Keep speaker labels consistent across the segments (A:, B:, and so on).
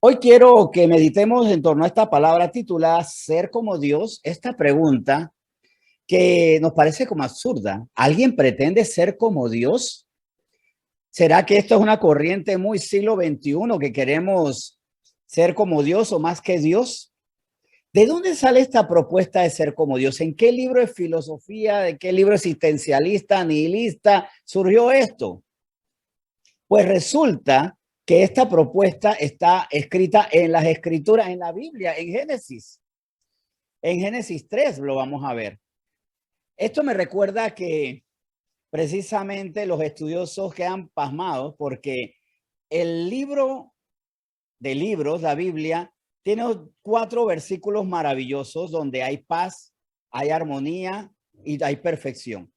A: Hoy quiero que meditemos en torno a esta palabra titulada Ser como Dios. Esta pregunta que nos parece como absurda. ¿Alguien pretende ser como Dios? ¿Será que esto es una corriente muy siglo XXI que queremos ser como Dios o más que Dios? ¿De dónde sale esta propuesta de ser como Dios? ¿En qué libro de filosofía, de qué libro existencialista, nihilista surgió esto? Pues resulta que esta propuesta está escrita en las escrituras, en la Biblia, en Génesis. En Génesis 3 lo vamos a ver. Esto me recuerda que precisamente los estudiosos quedan pasmados porque el libro de libros, la Biblia, tiene 4 versículos maravillosos donde hay paz, hay armonía y hay perfección.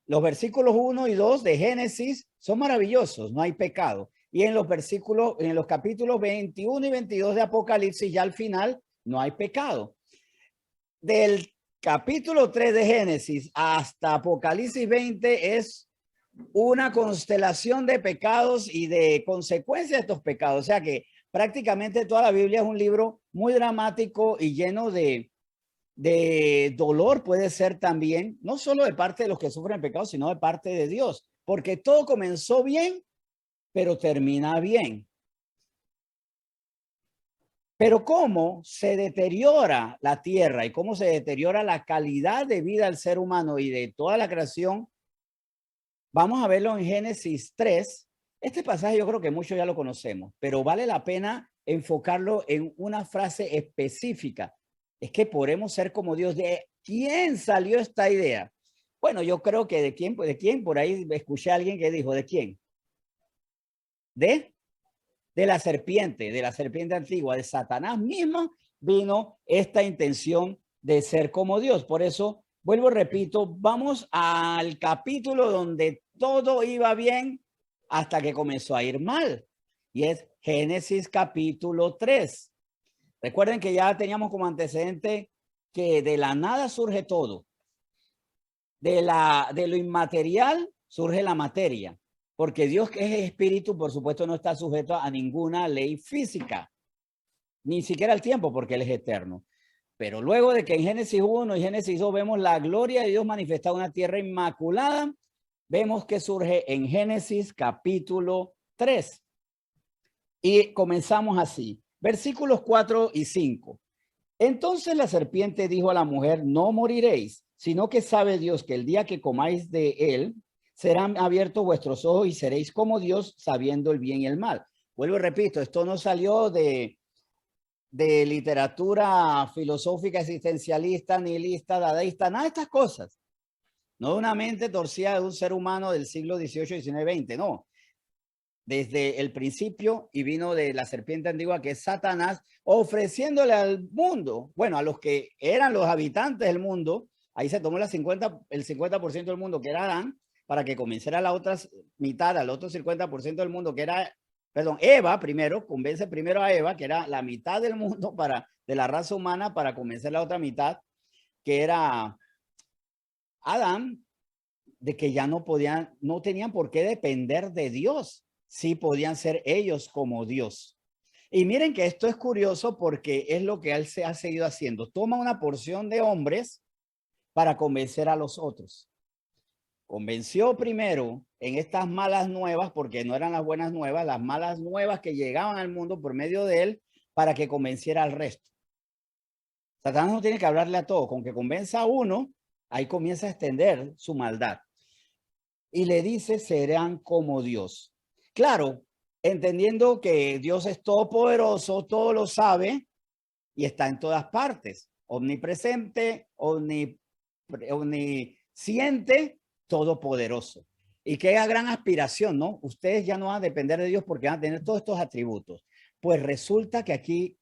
A: Los versículos 1 y 2 de Génesis son maravillosos, no hay pecado. Y en los capítulos 21 y 22 de Apocalipsis, ya al final, no hay pecado. Del capítulo 3 de Génesis hasta Apocalipsis 20 es una constelación de pecados y de consecuencias de estos pecados. O sea que prácticamente toda la Biblia es un libro muy dramático y lleno de dolor, puede ser también, no solo de parte de los que sufren pecado, sino de parte de Dios, porque todo comenzó bien, pero termina bien. Pero cómo se deteriora la tierra y cómo se deteriora la calidad de vida del ser humano y de toda la creación, vamos a verlo en Génesis 3. Este pasaje yo creo que muchos ya lo conocemos, pero vale la pena enfocarlo en una frase específica. Es que podemos ser como Dios. ¿De quién salió esta idea? Bueno, yo creo que de quién, por ahí escuché a alguien que dijo, ¿de quién? De la serpiente antigua, de Satanás mismo vino esta intención de ser como Dios. Por eso, vuelvo, repito, vamos al capítulo donde todo iba bien hasta que comenzó a ir mal. Y es Génesis capítulo 3. Recuerden que ya teníamos como antecedente que de la nada surge todo. De lo inmaterial surge la materia. Porque Dios, que es espíritu, por supuesto, no está sujeto a ninguna ley física, ni siquiera el tiempo, porque Él es eterno. Pero luego de que en Génesis 1 y Génesis 2 vemos la gloria de Dios manifestada en una tierra inmaculada, vemos que surge en Génesis capítulo 3. Y comenzamos así, versículos 4 y 5. Entonces la serpiente dijo a la mujer, no moriréis, sino que sabe Dios que el día que comáis de él, serán abiertos vuestros ojos y seréis como Dios, sabiendo el bien y el mal. Vuelvo y repito, esto no salió de literatura filosófica, existencialista, nihilista, dadaísta, nada de estas cosas. No de una mente torcida de un ser humano del siglo XVIII, XIX, XX, no. Desde el principio, y vino de la serpiente antigua que es Satanás, ofreciéndole al mundo, bueno, a los que eran los habitantes del mundo, ahí se tomó el 50% del mundo que era Adán, para que comenzara la otra mitad, al otro 50% del mundo que era, perdón, Eva primero, convence primero a Eva, que era la mitad del mundo de la raza humana, para convencer la otra mitad, que era Adán, de que ya no tenían por qué depender de Dios, sí podían ser ellos como Dios. Y miren que esto es curioso porque es lo que él se ha seguido haciendo. Toma una porción de hombres para convencer a los otros. Convenció primero en estas malas nuevas, porque no eran las buenas nuevas, las malas nuevas que llegaban al mundo por medio de él, para que convenciera al resto. Satanás no tiene que hablarle a todos, con que convenza a uno, ahí comienza a extender su maldad. Y le dice, serán como Dios. Claro, entendiendo que Dios es todopoderoso, todo lo sabe y está en todas partes, omnipresente, omnisciente, todopoderoso. Y qué gran aspiración, ¿no? Ustedes ya no van a depender de Dios porque van a tener todos estos atributos. Pues resulta que aquí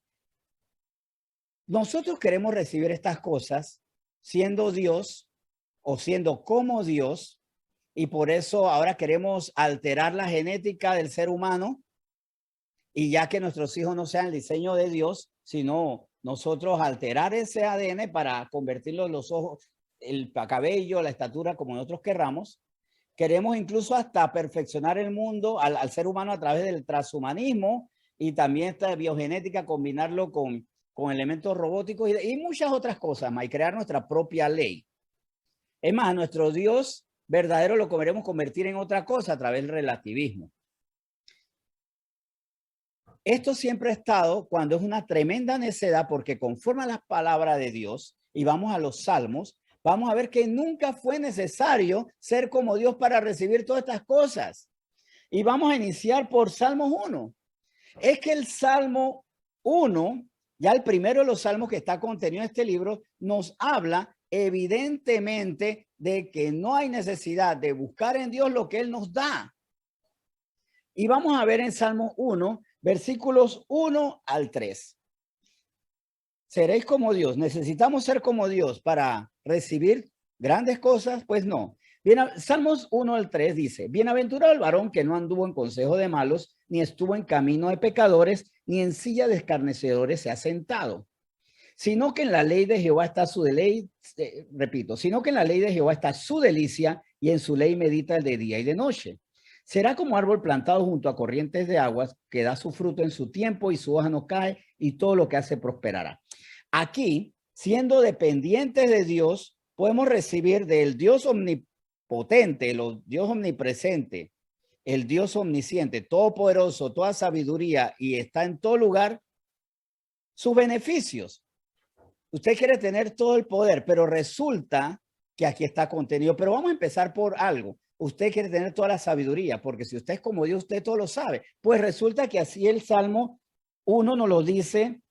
A: nosotros queremos recibir estas cosas siendo Dios o siendo como Dios, y por eso ahora queremos alterar la genética del ser humano, y ya que nuestros hijos no sean el diseño de Dios, sino nosotros alterar ese ADN para convertirlo en los ojos, el cabello, la estatura, como nosotros querramos. Queremos incluso hasta perfeccionar el mundo al ser humano a través del transhumanismo y también esta biogenética, combinarlo con elementos robóticos y muchas otras cosas más, y crear nuestra propia ley. Es más, nuestro Dios verdadero lo queremos convertir en otra cosa a través del relativismo. Esto siempre ha estado cuando es una tremenda necedad, porque conforme a las palabras de Dios, y vamos a los salmos, vamos a ver que nunca fue necesario ser como Dios para recibir todas estas cosas. Y vamos a iniciar por Salmos 1. Es que el Salmo 1, ya el primero de los salmos que está contenido en este libro, nos habla evidentemente de que no hay necesidad de buscar en Dios lo que Él nos da. Y vamos a ver en Salmo 1, versículos 1 al 3. ¿Seréis como Dios? ¿Necesitamos ser como Dios para recibir grandes cosas? Pues no. Bien, Salmos 1 al 3 dice, bienaventurado el varón que no anduvo en consejo de malos, ni estuvo en camino de pecadores, ni en silla de escarnecedores se ha sentado, sino que en la ley de Jehová está su deleite, sino que en la ley de Jehová está su delicia, y en su ley medita de día y de noche. Será como árbol plantado junto a corrientes de aguas, que da su fruto en su tiempo y su hoja no cae, y todo lo que hace prosperará. Aquí, siendo dependientes de Dios, podemos recibir del Dios omnipotente, el Dios omnipresente, el Dios omnisciente, todopoderoso, toda sabiduría y está en todo lugar, sus beneficios. Usted quiere tener todo el poder, pero resulta que aquí está contenido. Pero vamos a empezar por algo. Usted quiere tener toda la sabiduría, porque si usted es como Dios, usted todo lo sabe. Pues resulta que así el Salmo 1 nos lo dice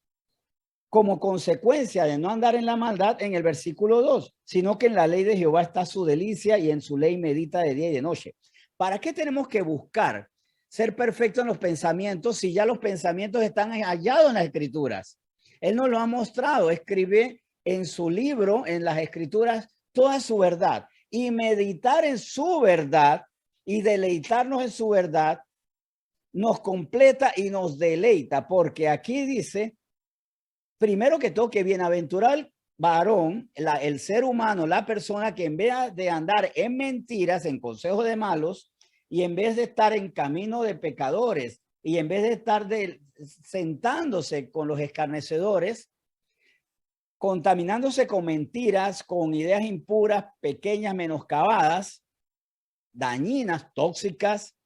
A: como consecuencia de no andar en la maldad en el versículo 2, sino que en la ley de Jehová está su delicia y en su ley medita de día y de noche. ¿Para qué tenemos que buscar ser perfectos en los pensamientos si ya los pensamientos están hallados en las escrituras? Él nos lo ha mostrado, escribe en su libro, en las escrituras, toda su verdad, y meditar en su verdad y deleitarnos en su verdad nos completa y nos deleita, porque aquí dice, primero que todo, que bienaventurado el varón, el ser humano, la persona que en vez de andar en mentiras, en consejos de malos, y en vez de estar en camino de pecadores, y en vez de estar sentándose con los escarnecedores, contaminándose con mentiras, con ideas impuras, pequeñas, menoscabadas, dañinas, tóxicas,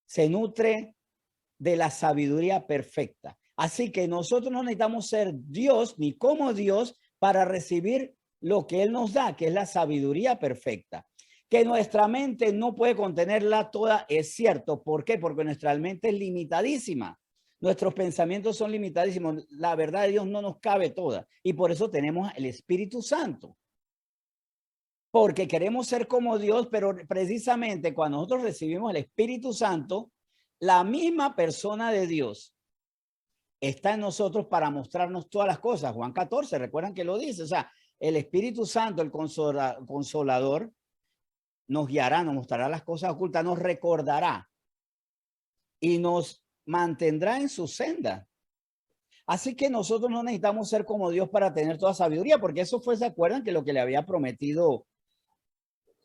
A: se nutre de la sabiduría perfecta. Así que nosotros no necesitamos ser Dios ni como Dios para recibir lo que Él nos da, que es la sabiduría perfecta. Que nuestra mente no puede contenerla toda, es cierto. ¿Por qué? Porque nuestra mente es limitadísima. Nuestros pensamientos son limitadísimos. La verdad de Dios no nos cabe toda. Y por eso tenemos el Espíritu Santo. Porque queremos ser como Dios, pero precisamente cuando nosotros recibimos el Espíritu Santo, la misma persona de Dios está en nosotros para mostrarnos todas las cosas. Juan 14, recuerdan que lo dice. O sea, el Espíritu Santo, el consolador, nos guiará, nos mostrará las cosas ocultas, nos recordará y nos mantendrá en su senda. Así que nosotros no necesitamos ser como Dios para tener toda sabiduría, porque eso fue, ¿se acuerdan? Que lo que le había prometido,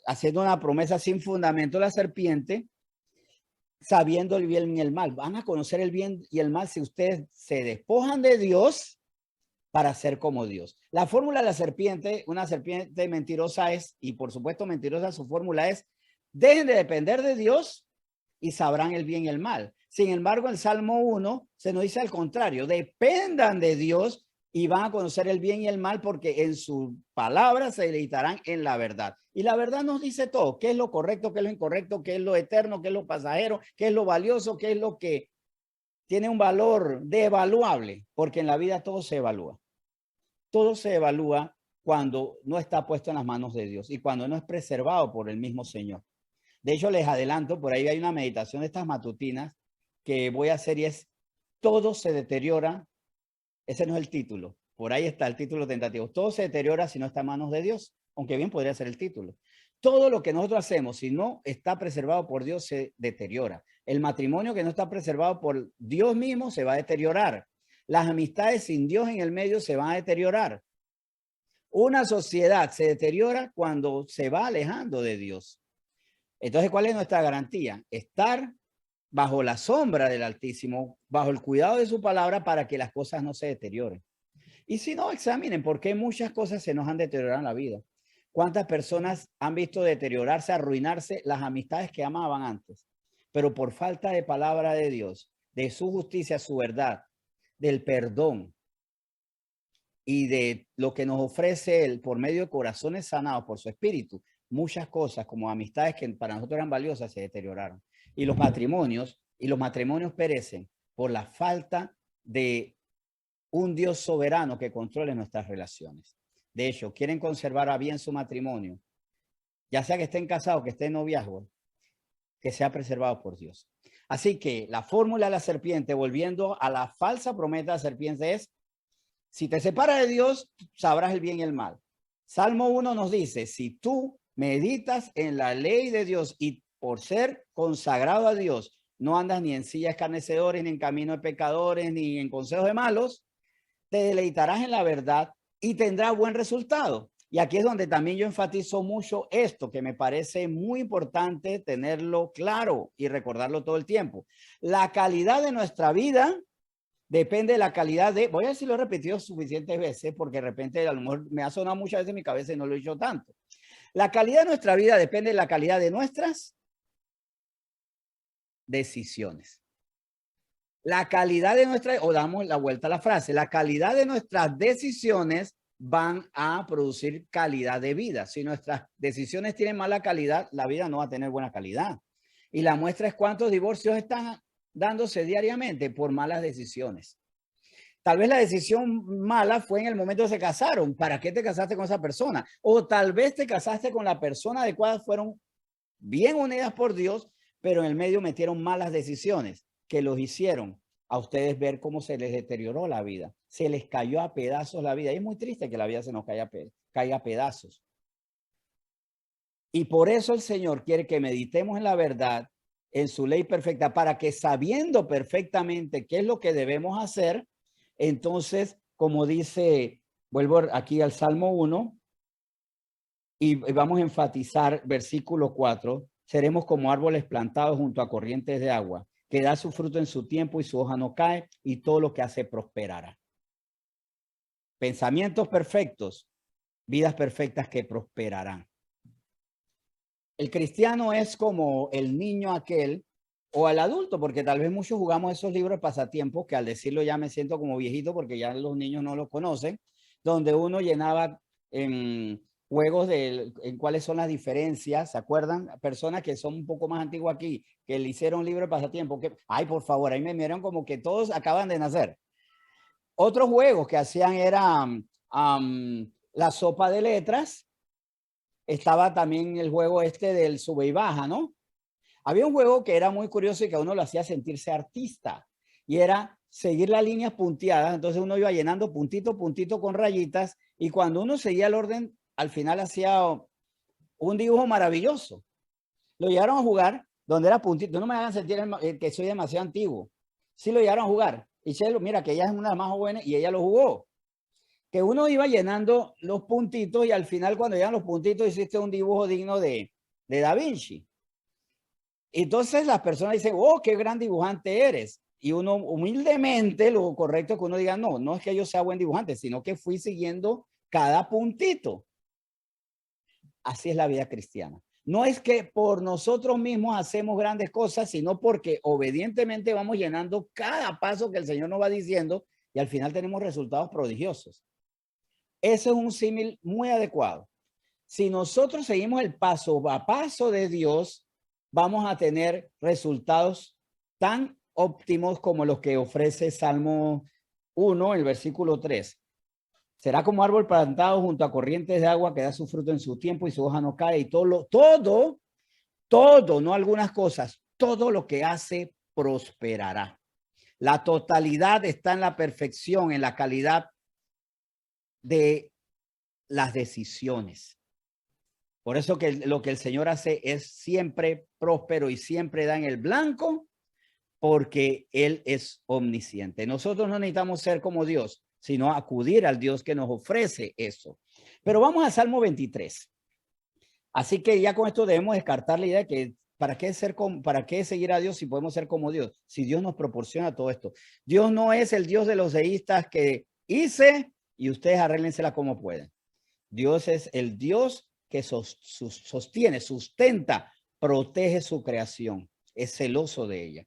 A: haciendo una promesa sin fundamento la serpiente, sabiendo el bien y el mal. Van a conocer el bien y el mal si ustedes se despojan de Dios para ser como Dios. La fórmula de la serpiente, una serpiente mentirosa es, y por supuesto mentirosa su fórmula es, dejen de depender de Dios y sabrán el bien y el mal. Sin embargo, en Salmo 1 se nos dice al contrario, dependan de Dios y van a conocer el bien y el mal porque en su palabra se deleitarán en la verdad. Y la verdad nos dice todo, qué es lo correcto, qué es lo incorrecto, qué es lo eterno, qué es lo pasajero, qué es lo valioso, qué es lo que tiene un valor devaluable, porque en la vida todo se evalúa. Todo se evalúa cuando no está puesto en las manos de Dios y cuando no es preservado por el mismo Señor. De hecho, les adelanto, por ahí hay una meditación de estas matutinas que voy a hacer y es, todo se deteriora. Ese no es el título. Por ahí está el título tentativo. Todo se deteriora si no está en manos de Dios, aunque bien podría ser el título. Todo lo que nosotros hacemos, si no está preservado por Dios, se deteriora. El matrimonio que no está preservado por Dios mismo se va a deteriorar. Las amistades sin Dios en el medio se van a deteriorar. Una sociedad se deteriora cuando se va alejando de Dios. Entonces, ¿cuál es nuestra garantía? Estar bajo la sombra del Altísimo, bajo el cuidado de su palabra para que las cosas no se deterioren. Y si no, examinen por qué muchas cosas se nos han deteriorado en la vida. ¿Cuántas personas han visto deteriorarse, arruinarse las amistades que amaban antes? Pero por falta de palabra de Dios, de su justicia, su verdad, del perdón y de lo que nos ofrece Él por medio de corazones sanados por su espíritu, muchas cosas como amistades que para nosotros eran valiosas se deterioraron. Y los matrimonios perecen por la falta de un Dios soberano que controle nuestras relaciones. De hecho, quieren conservar a bien su matrimonio, ya sea que estén casados, que estén en noviazgo, que sea preservado por Dios. Así que la fórmula de la serpiente, volviendo a la falsa promesa de la serpiente, es: si te separas de Dios, sabrás el bien y el mal. Salmo 1 nos dice: si tú meditas en la ley de Dios y por ser consagrado a Dios, no andas ni en sillas escarnecedores, ni en camino de pecadores, ni en consejos de malos, te deleitarás en la verdad y tendrás buen resultado. Y aquí es donde también yo enfatizo mucho esto, que me parece muy importante tenerlo claro y recordarlo todo el tiempo. La calidad de nuestra vida depende de la calidad de, voy a decirlo repetido suficientes veces, porque de repente a lo mejor me ha sonado muchas veces en mi cabeza y no lo he dicho tanto. La calidad de nuestra vida depende de la calidad de nuestras decisiones. La calidad de nuestra, o damos la vuelta a la frase, la calidad de nuestras decisiones van a producir calidad de vida. Si nuestras decisiones tienen mala calidad, la vida no va a tener buena calidad. Y la muestra es cuántos divorcios están dándose diariamente por malas decisiones. Tal vez la decisión mala fue en el momento que se casaron. ¿Para qué te casaste con esa persona? O tal vez te casaste con la persona adecuada, fueron bien unidas por Dios, pero en el medio metieron malas decisiones que los hicieron a ustedes ver cómo se les deterioró la vida. Se les cayó a pedazos la vida. Y es muy triste que la vida se nos caiga a pedazos. Y por eso el Señor quiere que meditemos en la verdad, en su ley perfecta, para que sabiendo perfectamente qué es lo que debemos hacer, entonces, como dice, vuelvo aquí al Salmo 1, y vamos a enfatizar versículo 4, seremos como árboles plantados junto a corrientes de agua, que da su fruto en su tiempo y su hoja no cae, y todo lo que hace prosperará. Pensamientos perfectos, vidas perfectas que prosperarán. El cristiano es como el niño aquel o el adulto, porque tal vez muchos jugamos esos libros de pasatiempos que al decirlo ya me siento como viejito porque ya los niños no lo conocen, donde uno llenaba en juegos en cuáles son las diferencias, ¿se acuerdan? Personas que son un poco más antiguas aquí, que le hicieron libro de pasatiempo, que, ay, por favor, ahí me miran como que todos acaban de nacer. Otros juegos que hacían era la sopa de letras. Estaba también el juego este del sube y baja, ¿no? Había un juego que era muy curioso y que a uno lo hacía sentirse artista. Y era seguir las líneas punteadas. Entonces uno iba llenando puntito, puntito con rayitas. Y cuando uno seguía el orden, al final hacía un dibujo maravilloso. Lo llegaron a jugar donde era puntito. No me hagan sentir que soy demasiado antiguo. Sí lo llegaron a jugar. Y Chelo, mira, que ella es una de las más jóvenes y ella lo jugó. Que uno iba llenando los puntitos y al final cuando llegan los puntitos hiciste un dibujo digno de Da Vinci. Entonces las personas dicen, oh, qué gran dibujante eres. Y uno humildemente, lo correcto es que uno diga, no, no es que yo sea buen dibujante, sino que fui siguiendo cada puntito. Así es la vida cristiana. No es que por nosotros mismos hacemos grandes cosas, sino porque obedientemente vamos llenando cada paso que el Señor nos va diciendo y al final tenemos resultados prodigiosos. Ese es un símil muy adecuado. Si nosotros seguimos el paso a paso de Dios, vamos a tener resultados tan óptimos como los que ofrece Salmo 1, el versículo 3. Será como árbol plantado junto a corrientes de agua que da su fruto en su tiempo y su hoja no cae. Y todo, no algunas cosas, todo lo que hace prosperará. La totalidad está en la perfección, en la calidad de las decisiones. Por eso que lo que el Señor hace es siempre próspero y siempre da en el blanco, porque Él es omnisciente. Nosotros no necesitamos ser como Dios, sino acudir al Dios que nos ofrece eso. Pero vamos a Salmo 23. Así que ya con esto debemos descartar la idea de que ¿para qué seguir a Dios si podemos ser como Dios? Si Dios nos proporciona todo esto. Dios no es el Dios de los deístas que hice y ustedes arréglensela como pueden. Dios es el Dios que sostiene, sustenta, protege su creación. Es celoso de ella.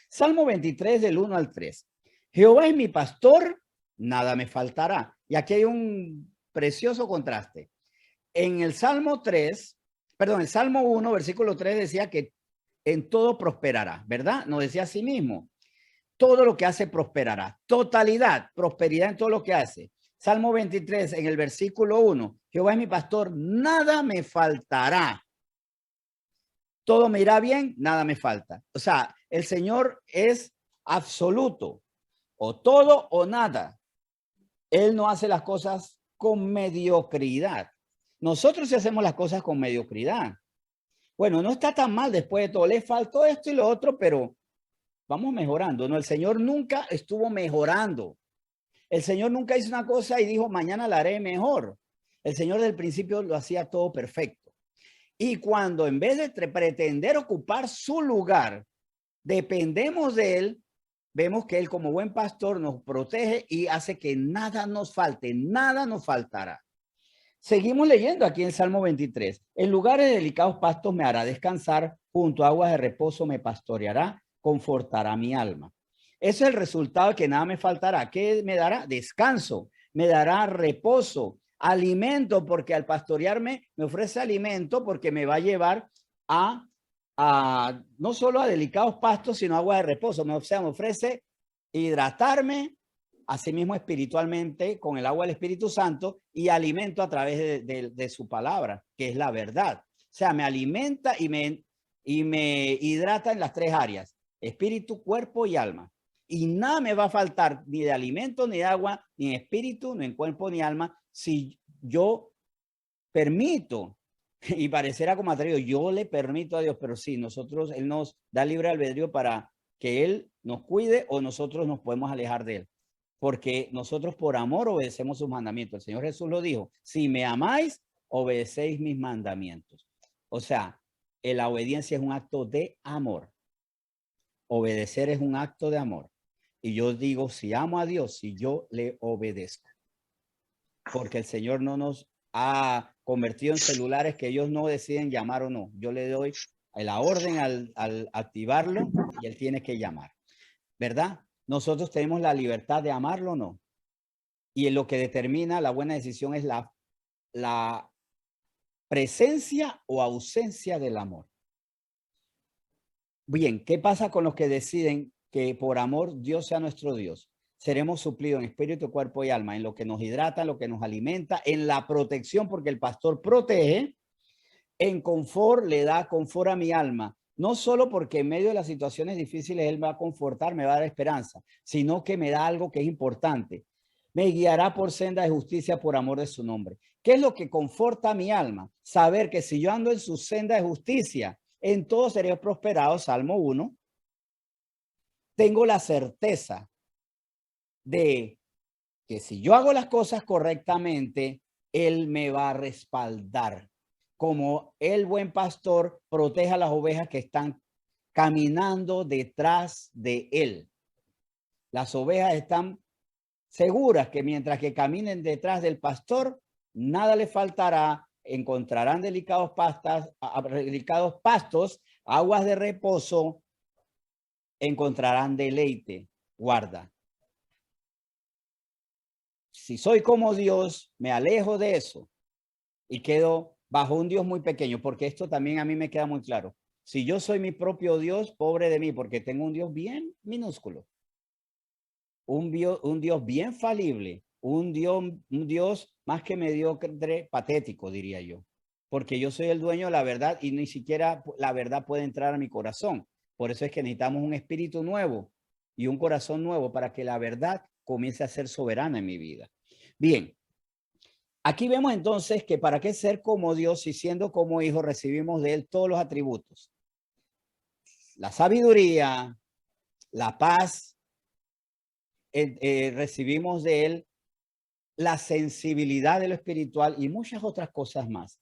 A: Salmo 23 del 1 al 3. Jehová es mi pastor, nada me faltará. Y aquí hay un precioso contraste. En el Salmo 3, perdón, el Salmo 1, versículo 3 decía que en todo prosperará, ¿verdad? Nos decía a sí mismo, todo lo que hace prosperará. Totalidad, prosperidad en todo lo que hace. Salmo 23, en el versículo 1, Jehová es mi pastor, nada me faltará. Todo me irá bien, nada me falta. O sea, el Señor es absoluto, o todo o nada. Él no hace las cosas con mediocridad. Nosotros sí hacemos las cosas con mediocridad. Bueno, no está tan mal después de todo. Le faltó esto y lo otro, pero vamos mejorando. No, el Señor nunca estuvo mejorando. El Señor nunca hizo una cosa y dijo, mañana la haré mejor. El Señor del principio lo hacía todo perfecto. Y cuando en vez de pretender ocupar su lugar, dependemos de Él, vemos que Él como buen pastor nos protege y hace que nada nos falte, nada nos faltará. Seguimos leyendo aquí en Salmo 23. En lugares de delicados pastos me hará descansar, junto a aguas de reposo me pastoreará, confortará mi alma. Ese es el resultado de que nada me faltará. ¿Qué me dará? Descanso, me dará reposo, alimento, porque al pastorearme me ofrece alimento porque me va a llevar a no solo a delicados pastos, sino agua de reposo. O sea, me ofrece hidratarme, asimismo espiritualmente con el agua del Espíritu Santo y alimento a través de su palabra, que es la verdad. O sea, me alimenta y me hidrata en las tres áreas, espíritu, cuerpo y alma. Y nada me va a faltar ni de alimento, ni de agua, ni en espíritu, ni en cuerpo, ni alma, si yo permito, y parecerá como atrevido, yo le permito a Dios, pero sí, nosotros, Él nos da libre albedrío para que Él nos cuide o nosotros nos podemos alejar de Él. Porque nosotros por amor obedecemos sus mandamientos. El Señor Jesús lo dijo, si me amáis, obedecéis mis mandamientos. O sea, la obediencia es un acto de amor. Obedecer es un acto de amor. Y yo digo, si amo a Dios, si yo le obedezco. Porque el Señor no nos ha convertido en celulares que ellos no deciden llamar o no. Yo le doy la orden al activarlo y Él tiene que llamar. ¿Verdad? Nosotros tenemos la libertad de amarlo o no. Y en lo que determina la buena decisión es la presencia o ausencia del amor. Bien, ¿qué pasa con los que deciden que por amor Dios sea nuestro Dios? Seremos suplidos en espíritu, cuerpo y alma, en lo que nos hidrata, en lo que nos alimenta, en la protección, porque el pastor protege, en confort, le da confort a mi alma. No solo porque en medio de las situaciones difíciles Él me va a confortar, me va a dar esperanza, sino que me da algo que es importante. Me guiará por senda de justicia por amor de su nombre. ¿Qué es lo que conforta a mi alma? Saber que si yo ando en su senda de justicia, en todo seré prosperado, Salmo 1. Tengo la certeza de que si yo hago las cosas correctamente, Él me va a respaldar. Como el buen pastor protege a las ovejas que están caminando detrás de Él. Las ovejas están seguras que mientras que caminen detrás del pastor, nada les faltará, encontrarán delicados pastos, aguas de reposo, encontrarán deleite, guarda. Si soy como Dios, me alejo de eso y quedo bajo un Dios muy pequeño, porque esto también a mí me queda muy claro. Si yo soy mi propio Dios, pobre de mí, porque tengo un Dios bien minúsculo, un Dios bien falible, un Dios más que mediocre, patético, diría yo, porque yo soy el dueño de la verdad y ni siquiera la verdad puede entrar a mi corazón. Por eso es que necesitamos un espíritu nuevo y un corazón nuevo para que la verdad comience a ser soberana en mi vida. Bien, aquí vemos entonces que para qué ser como Dios y siendo como hijo recibimos de Él todos los atributos. La sabiduría, la paz, recibimos de Él la sensibilidad de lo espiritual y muchas otras cosas más.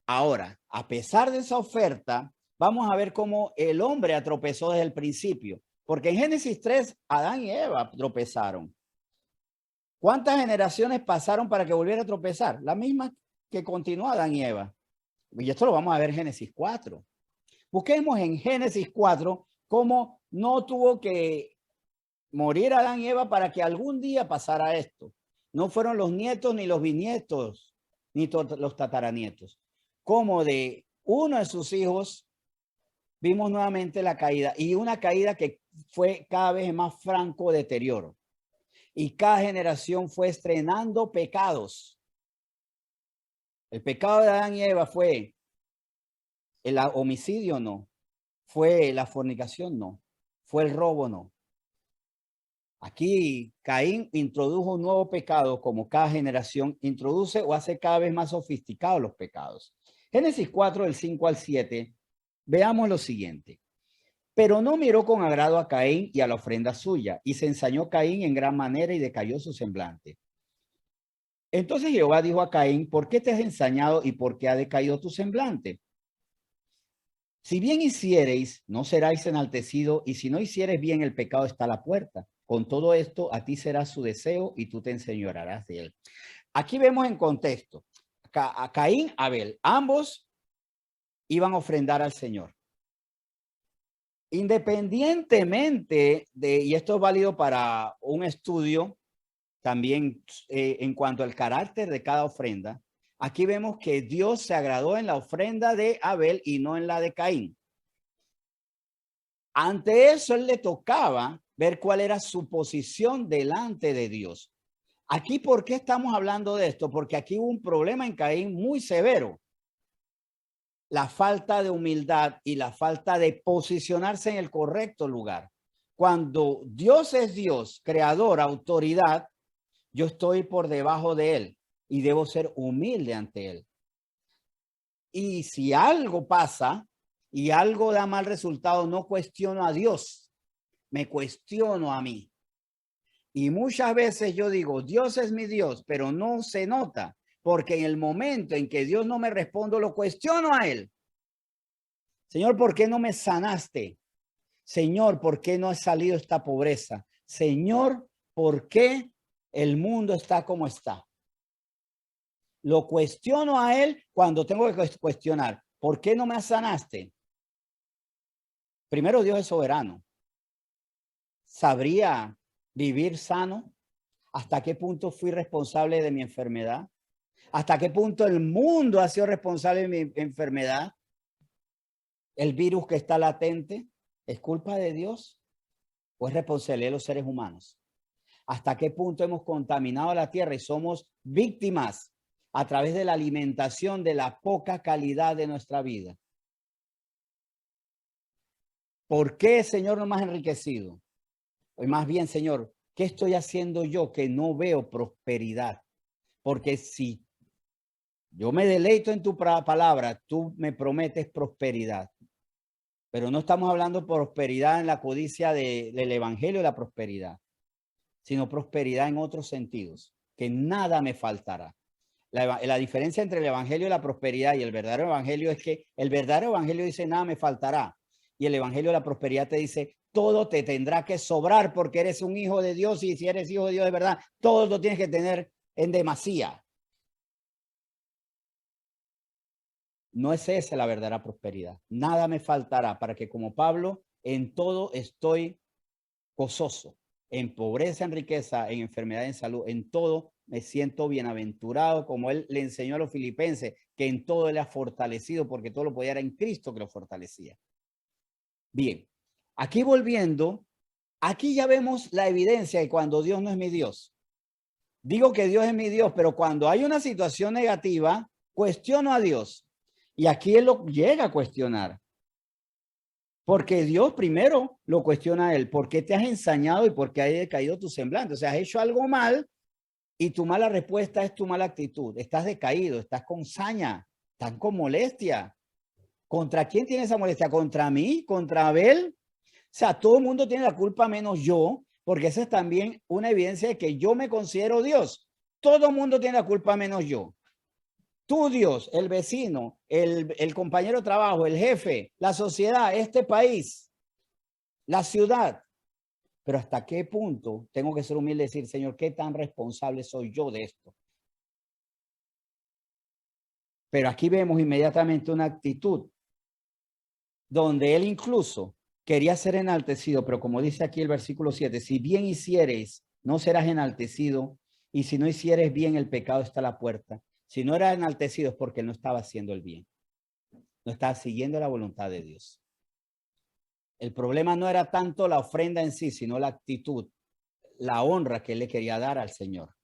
A: Ahora, a pesar de esa oferta, vamos a ver cómo el hombre tropezó desde el principio. Porque en Génesis 3, Adán y Eva tropezaron. ¿Cuántas generaciones pasaron para que volviera a tropezar? La misma que continuó Adán y Eva. Y esto lo vamos a ver en Génesis 4. Busquemos en Génesis 4 cómo no tuvo que morir Adán y Eva para que algún día pasara esto. No fueron los nietos ni los bisnietos, ni los tataranietos. Como de uno de sus hijos vimos nuevamente la caída, y una caída que fue cada vez más franco deterioro. Y cada generación fue estrenando pecados. El pecado de Adán y Eva fue el homicidio, no. Fue la fornicación, no. Fue el robo, no. Aquí Caín introdujo un nuevo pecado, como cada generación introduce o hace cada vez más sofisticados los pecados. Génesis 4, del 5 al 7, veamos lo siguiente. Pero no miró con agrado a Caín y a la ofrenda suya, y se ensañó Caín en gran manera y decayó su semblante. Entonces Jehová dijo a Caín, ¿por qué te has ensañado y por qué ha decaído tu semblante? Si bien hiciereis, no seráis enaltecido, y si no hicieres bien, el pecado está a la puerta. Con todo esto, a ti será su deseo y tú te enseñorearás de él. Aquí vemos en contexto, a Caín, Abel, ambos iban a ofrendar al Señor. Independientemente de, y esto es válido para un estudio también en cuanto al carácter de cada ofrenda, aquí vemos que Dios se agradó en la ofrenda de Abel y no en la de Caín. Ante eso, él le tocaba ver cuál era su posición delante de Dios. Aquí, ¿por qué estamos hablando de esto? Porque aquí hubo un problema en Caín muy severo. La falta de humildad y la falta de posicionarse en el correcto lugar. Cuando Dios es Dios, creador, autoridad, yo estoy por debajo de él y debo ser humilde ante él. Y si algo pasa y algo da mal resultado, no cuestiono a Dios, me cuestiono a mí. Y muchas veces yo digo, Dios es mi Dios, pero no se nota, porque en el momento en que Dios no me responde, lo cuestiono a él. Señor, ¿por qué no me sanaste? Señor, ¿por qué no ha salido esta pobreza? Señor, ¿por qué el mundo está como está? Lo cuestiono a él cuando tengo que cuestionar. ¿Por qué no me sanaste? Primero, Dios es soberano. ¿Sabría vivir sano? ¿Hasta qué punto fui responsable de mi enfermedad? ¿Hasta qué punto el mundo ha sido responsable de mi enfermedad? ¿El virus que está latente es culpa de Dios o es responsabilidad de los seres humanos? ¿Hasta qué punto hemos contaminado la tierra y somos víctimas a través de la alimentación de la poca calidad de nuestra vida? ¿Por qué, Señor, no me has enriquecido? O más bien, Señor, ¿qué estoy haciendo yo que no veo prosperidad? Porque si yo me deleito en tu palabra, tú me prometes prosperidad. Pero no estamos hablando de prosperidad en la codicia del evangelio de la prosperidad, sino prosperidad en otros sentidos, que nada me faltará. La diferencia entre el evangelio y la prosperidad y el verdadero evangelio es que el verdadero evangelio dice nada me faltará. Y el evangelio de la prosperidad te dice todo te tendrá que sobrar porque eres un hijo de Dios y si eres hijo de Dios de verdad, todo lo tienes que tener en demasía. No es esa la verdadera prosperidad. Nada me faltará para que como Pablo en todo estoy gozoso. En pobreza, en riqueza, en enfermedad, en salud, en todo me siento bienaventurado, como él le enseñó a los filipenses, que en todo él ha fortalecido, porque todo lo podía era en Cristo que lo fortalecía. Bien, aquí volviendo, aquí ya vemos la evidencia de cuando Dios no es mi Dios. Digo que Dios es mi Dios, pero cuando hay una situación negativa, cuestiono a Dios. Y aquí él lo llega a cuestionar. Porque Dios primero lo cuestiona a él. ¿Por qué te has ensañado y por qué ha decaído tu semblante? O sea, has hecho algo mal y tu mala respuesta es tu mala actitud. Estás decaído, estás con saña, estás con molestia. ¿Contra quién tiene esa molestia? ¿Contra mí? ¿Contra Abel? O sea, todo el mundo tiene la culpa menos yo, porque esa es también una evidencia de que yo me considero Dios. Todo el mundo tiene la culpa menos yo. Tu Dios, el vecino, el compañero de trabajo, el jefe, la sociedad, este país, la ciudad. Pero ¿hasta qué punto tengo que ser humilde y decir, Señor, qué tan responsable soy yo de esto? Pero aquí vemos inmediatamente una actitud donde él incluso quería ser enaltecido, pero como dice aquí el versículo 7, si bien hicieres, no serás enaltecido, y si no hicieres bien, el pecado está a la puerta. Si no era enaltecido es porque no estaba haciendo el bien, no estaba siguiendo la voluntad de Dios. El problema no era tanto la ofrenda en sí, sino la actitud, la honra que él le quería dar al Señor.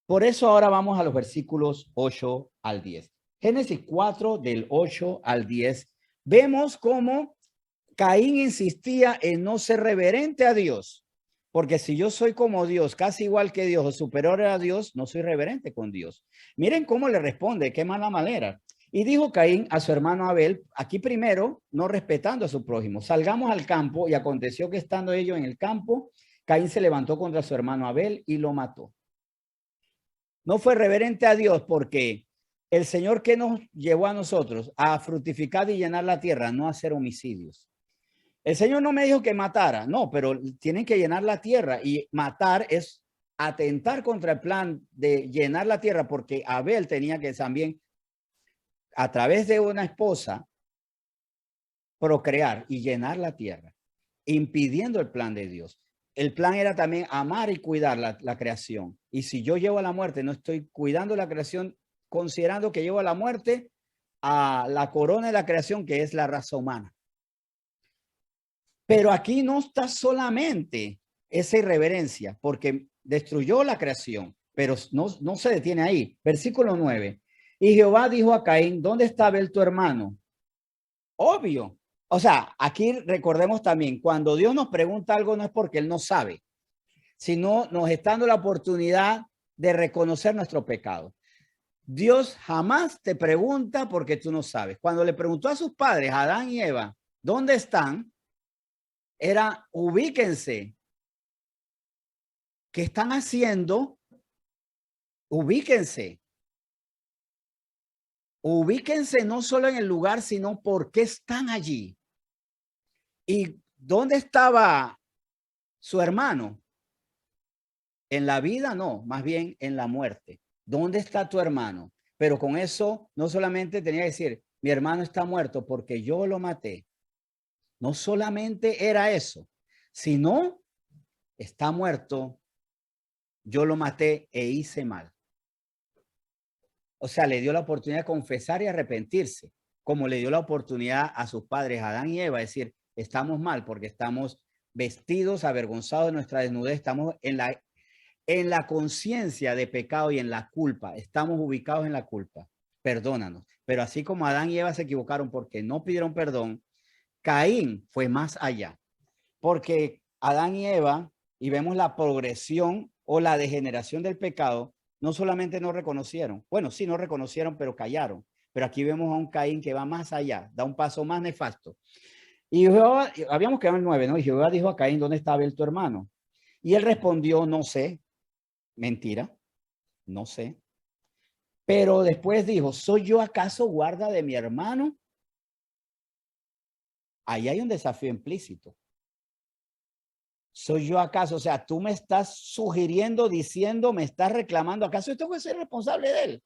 A: Por eso ahora vamos a los versículos 8 al 10. Génesis 4 del 8 al 10. Vemos cómo Caín insistía en no ser reverente a Dios. Porque si yo soy como Dios, casi igual que Dios o superior a Dios, no soy reverente con Dios. Miren cómo le responde, qué mala manera. Y dijo Caín a su hermano Abel, aquí primero, no respetando a su prójimo, salgamos al campo, y aconteció que estando ellos en el campo, Caín se levantó contra su hermano Abel y lo mató. No fue reverente a Dios porque el Señor que nos llevó a nosotros a fructificar y llenar la tierra, no a hacer homicidios. El Señor no me dijo que matara, no, pero tienen que llenar la tierra, y matar es atentar contra el plan de llenar la tierra, porque Abel tenía que también, a través de una esposa, procrear y llenar la tierra, impidiendo el plan de Dios. El plan era también amar y cuidar la creación. Y si yo llevo a la muerte, no estoy cuidando la creación, considerando que llevo a la muerte a la corona de la creación, que es la raza humana. Pero aquí no está solamente esa irreverencia, porque destruyó la creación, pero no se detiene ahí. Versículo 9. Y Jehová dijo a Caín, ¿dónde está Abel tu hermano? Obvio. O sea, aquí recordemos también, cuando Dios nos pregunta algo no es porque Él no sabe, sino nos está dando la oportunidad de reconocer nuestro pecado. Dios jamás te pregunta porque tú no sabes. Cuando le preguntó a sus padres, Adán y Eva, ¿dónde están? Era, ubíquense. ¿Qué están haciendo? Ubíquense. Ubíquense no solo en el lugar, sino por qué están allí. ¿Y dónde estaba su hermano? En la vida no, más bien en la muerte. ¿Dónde está tu hermano? Pero con eso no solamente tenía que decir, mi hermano está muerto porque yo lo maté. No solamente era eso, sino está muerto, yo lo maté e hice mal. O sea, le dio la oportunidad de confesar y arrepentirse, como le dio la oportunidad a sus padres, Adán y Eva, decir, estamos mal porque estamos vestidos, avergonzados de nuestra desnudez, estamos en la conciencia de pecado y en la culpa, estamos ubicados en la culpa, perdónanos. Pero así como Adán y Eva se equivocaron porque no pidieron perdón, Caín fue más allá, porque Adán y Eva, y vemos la progresión o la degeneración del pecado, no solamente no reconocieron, bueno, sí, no reconocieron, pero callaron. Pero aquí vemos a un Caín que va más allá, da un paso más nefasto. Y Jehová, habíamos quedado en el 9, ¿no? Y Jehová dijo a Caín, ¿dónde está Abel tu hermano? Y él respondió, no sé. Mentira, no sé. Pero después dijo, ¿soy yo acaso guarda de mi hermano? Ahí hay un desafío implícito. ¿Soy yo acaso? O sea, tú me estás sugiriendo, diciendo, me estás reclamando. ¿Acaso yo tengo que ser responsable de él?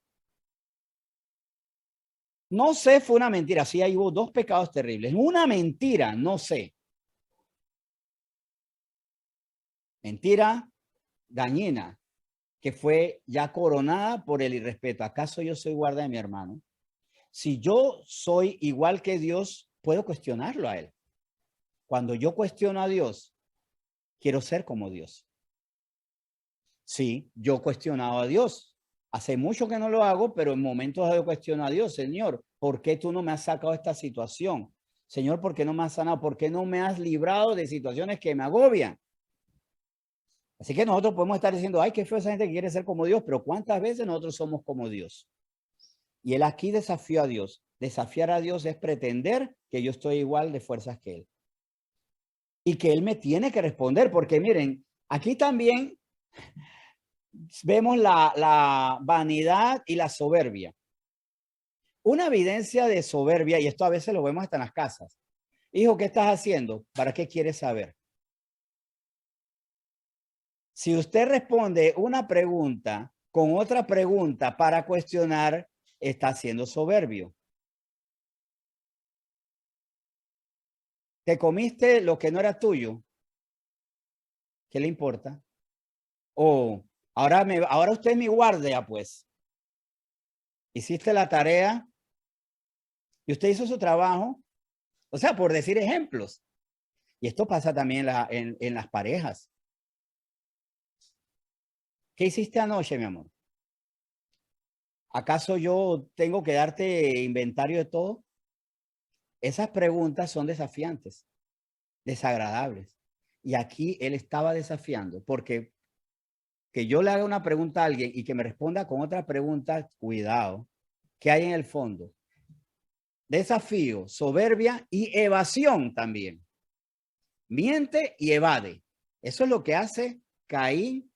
A: No sé, fue una mentira. Sí, ahí hubo dos pecados terribles. Una mentira, no sé. Mentira dañina, que fue ya coronada por el irrespeto. ¿Acaso yo soy guarda de mi hermano? Si yo soy igual que Dios, puedo cuestionarlo a él. Cuando yo cuestiono a Dios, quiero ser como Dios. Sí, yo cuestionaba a Dios. Hace mucho que no lo hago, pero en momentos de cuestiono a Dios, Señor, ¿por qué tú no me has sacado de esta situación? Señor, ¿por qué no me has sanado? ¿Por qué no me has librado de situaciones que me agobian? Así que nosotros podemos estar diciendo, ay, qué feo esa gente que quiere ser como Dios, pero ¿cuántas veces nosotros somos como Dios? Y él aquí desafió a Dios. Desafiar a Dios es pretender que yo estoy igual de fuerzas que él. Y que él me tiene que responder, porque miren, aquí también vemos la vanidad y la soberbia. Una evidencia de soberbia, y esto a veces lo vemos hasta en las casas. Hijo, ¿qué estás haciendo? ¿Para qué quieres saber? Si usted responde una pregunta con otra pregunta para cuestionar, está siendo soberbio. ¿Te comiste lo que no era tuyo? ¿Qué le importa? O ahora usted es mi guardia, pues. Hiciste la tarea y usted hizo su trabajo. O sea, por decir ejemplos. Y esto pasa también en las parejas. ¿Qué hiciste anoche, mi amor? ¿Acaso yo tengo que darte inventario de todo? Esas preguntas son desafiantes, desagradables. Y aquí él estaba desafiando porque que yo le haga una pregunta a alguien y que me responda con otra pregunta, cuidado, ¿qué hay en el fondo? Desafío, soberbia y evasión también. Miente y evade. Eso es lo que hace Caín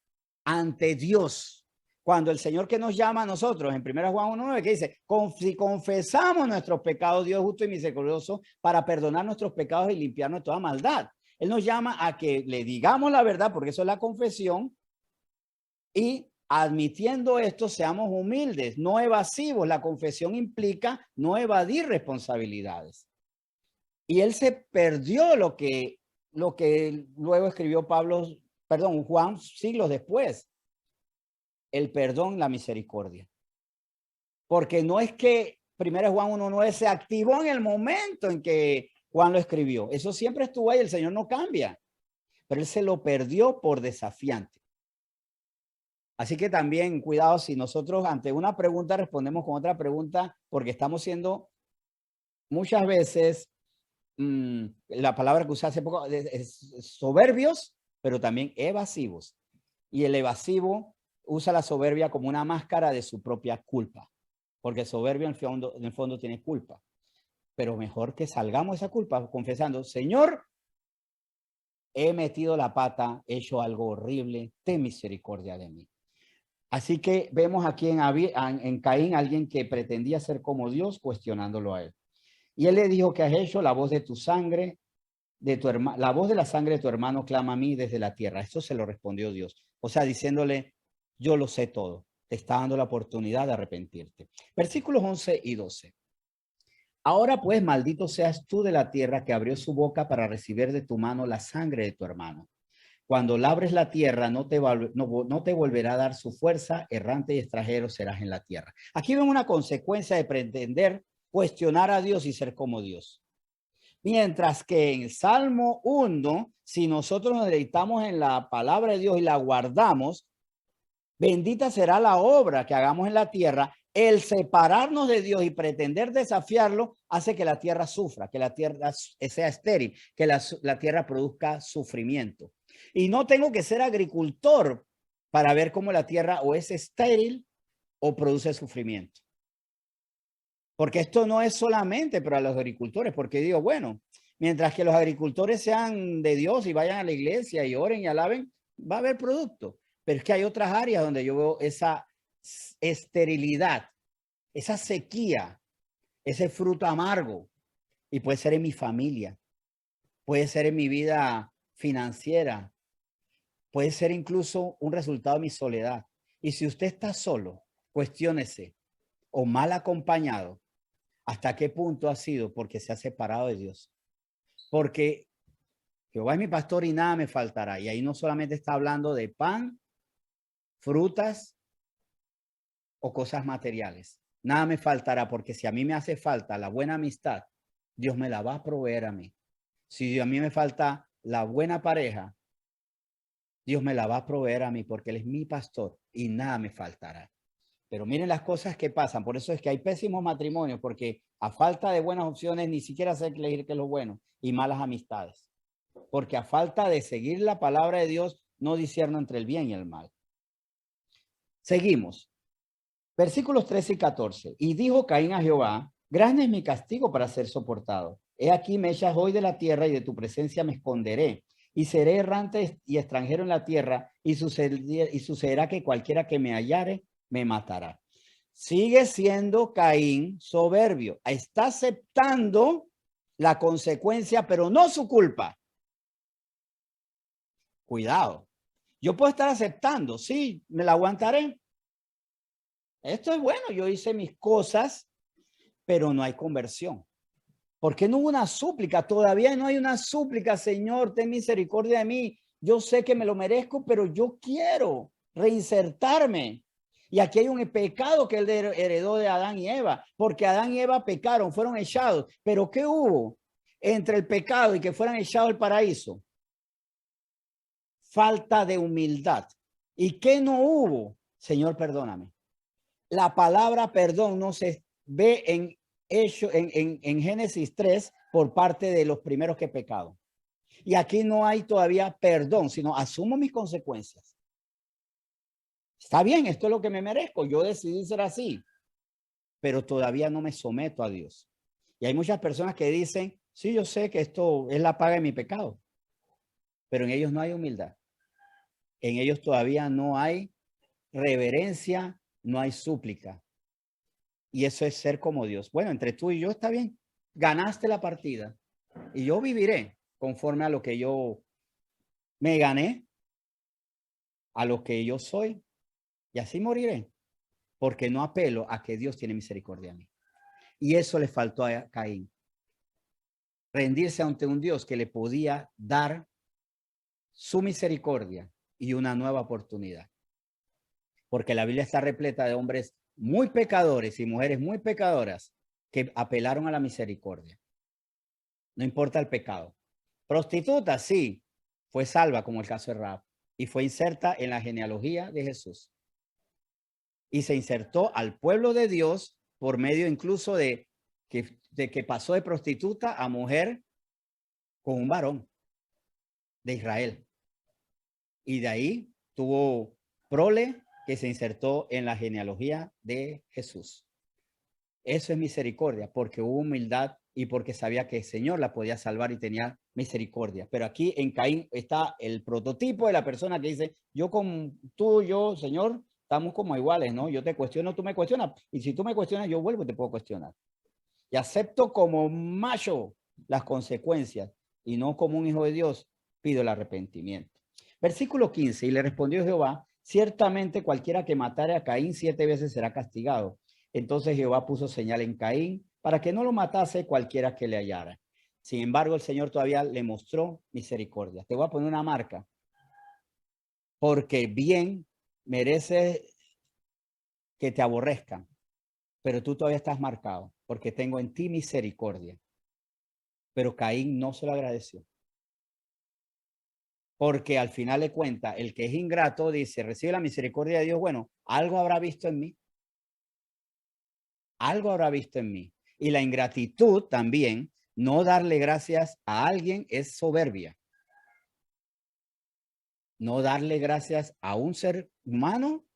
A: ante Dios. Cuando el Señor que nos llama a nosotros en 1 Juan 1:9 que dice, si confesamos nuestros pecados, Dios es justo y misericordioso para perdonar nuestros pecados y limpiarnos de toda maldad. Él nos llama a que le digamos la verdad, porque eso es la confesión, y admitiendo esto, seamos humildes, no evasivos. La confesión implica no evadir responsabilidades. Y él se perdió lo que luego escribió Juan siglos después. El perdón, la misericordia. Porque no es que 1 Juan 1:9 se activó en el momento en que Juan lo escribió. Eso siempre estuvo ahí, el Señor no cambia. Pero él se lo perdió por desafiante. Así que también cuidado si nosotros ante una pregunta respondemos con otra pregunta, porque estamos siendo muchas veces, la palabra que usé hace poco, es soberbios, pero también evasivos. Y el evasivo usa la soberbia como una máscara de su propia culpa, porque el soberbio en el fondo tiene culpa. Pero mejor que salgamos esa culpa confesando, Señor, he metido la pata, he hecho algo horrible, ten misericordia de mí. Así que vemos aquí en Caín alguien que pretendía ser como Dios, cuestionándolo a él. Y él le dijo, ¿qué has hecho? La voz de tu sangre, la voz de la sangre de tu hermano clama a mí desde la tierra. Esto se lo respondió Dios. O sea, diciéndole, yo lo sé todo. Te está dando la oportunidad de arrepentirte. Versículos 11 y 12. Ahora pues, maldito seas tú de la tierra que abrió su boca para recibir de tu mano la sangre de tu hermano. Cuando labres la tierra, no te volverá a dar su fuerza, errante y extranjero serás en la tierra. Aquí vemos una consecuencia de pretender cuestionar a Dios y ser como Dios. Mientras que en Salmo 1, si nosotros nos deleitamos en la palabra de Dios y la guardamos, bendita será la obra que hagamos en la tierra. El separarnos de Dios y pretender desafiarlo hace que la tierra sufra, que la tierra sea estéril, que la tierra produzca sufrimiento. Y no tengo que ser agricultor para ver cómo la tierra o es estéril o produce sufrimiento. Porque esto no es solamente para los agricultores, porque digo, bueno, mientras que los agricultores sean de Dios y vayan a la iglesia y oren y alaben, va a haber producto. Pero es que hay otras áreas donde yo veo esa esterilidad, esa sequía, ese fruto amargo. Y puede ser en mi familia, puede ser en mi vida financiera, puede ser incluso un resultado de mi soledad. Y si usted está solo, cuestiónese, o mal acompañado, ¿hasta qué punto ha sido porque se ha separado de Dios? Porque Jehová es mi pastor y nada me faltará. Y ahí no solamente está hablando de pan, frutas o cosas materiales. Nada me faltará porque si a mí me hace falta la buena amistad, Dios me la va a proveer a mí. Si a mí me falta la buena pareja, Dios me la va a proveer a mí porque Él es mi pastor y nada me faltará. Pero miren las cosas que pasan. Por eso es que hay pésimos matrimonios, porque a falta de buenas opciones ni siquiera sé elegir qué es lo bueno, y malas amistades. Porque a falta de seguir la palabra de Dios, no discierno entre el bien y el mal. Seguimos. Versículos 13 y 14. Y dijo Caín a Jehová, grande es mi castigo para ser soportado. He aquí me echas hoy de la tierra y de tu presencia me esconderé. y seré errante y extranjero en la tierra, y sucederá que cualquiera que me hallare me matará. Sigue siendo Caín soberbio. Está aceptando la consecuencia, pero no su culpa. Cuidado. Yo puedo estar aceptando, sí, me la aguantaré. Esto es bueno, yo hice mis cosas, pero no hay conversión. ¿Por qué no hubo una súplica? Todavía no hay una súplica, Señor, ten misericordia de mí. Yo sé que me lo merezco, pero yo quiero reinsertarme. Y aquí hay un pecado que él heredó de Adán y Eva, porque Adán y Eva pecaron, fueron echados. Pero ¿qué hubo entre el pecado y que fueran echados del paraíso? Falta de humildad. ¿Y qué no hubo? Señor, perdóname. La palabra perdón no se ve en Génesis 3 por parte de los primeros que pecaron. Y aquí no hay todavía perdón, sino asumo mis consecuencias. Está bien, esto es lo que me merezco. Yo decidí ser así, pero todavía no me someto a Dios. Y hay muchas personas que dicen, sí, yo sé que esto es la paga de mi pecado, pero en ellos no hay humildad. En ellos todavía no hay reverencia, no hay súplica. Y eso es ser como Dios. Bueno, entre tú y yo está bien. Ganaste la partida y yo viviré conforme a lo que yo me gané, a lo que yo soy, y así moriré, porque no apelo a que Dios tiene misericordia de mí. Y eso le faltó a Caín. Rendirse ante un Dios que le podía dar su misericordia y una nueva oportunidad. Porque la Biblia está repleta de hombres muy pecadores y mujeres muy pecadoras que apelaron a la misericordia. No importa el pecado. Prostituta, sí, fue salva, como el caso de Rahab, y fue inserta en la genealogía de Jesús. Y se insertó al pueblo de Dios por medio incluso de que pasó de prostituta a mujer con un varón de Israel. Y de ahí tuvo prole que se insertó en la genealogía de Jesús. Eso es misericordia, porque hubo humildad y porque sabía que el Señor la podía salvar y tenía misericordia. Pero aquí en Caín está el prototipo de la persona que dice, yo con tú, yo, Señor, estamos como iguales, ¿no? Yo te cuestiono, tú me cuestionas. Y si tú me cuestionas, yo vuelvo y te puedo cuestionar. Y acepto como macho las consecuencias y no como un hijo de Dios, pido el arrepentimiento. Versículo 15, y le respondió Jehová, ciertamente cualquiera que matare a Caín 7 veces será castigado. Entonces Jehová puso señal en Caín para que no lo matase cualquiera que le hallara. Sin embargo, el Señor todavía le mostró misericordia. Te voy a poner una marca, porque bien merece que te aborrezcan, pero tú todavía estás marcado, porque tengo en ti misericordia. Pero Caín no se lo agradeció. Porque al final de cuentas, el que es ingrato dice, recibe la misericordia de Dios, bueno, algo habrá visto en mí. Algo habrá visto en mí. Y la ingratitud también, no darle gracias a alguien es soberbia. No darle gracias a un ser humano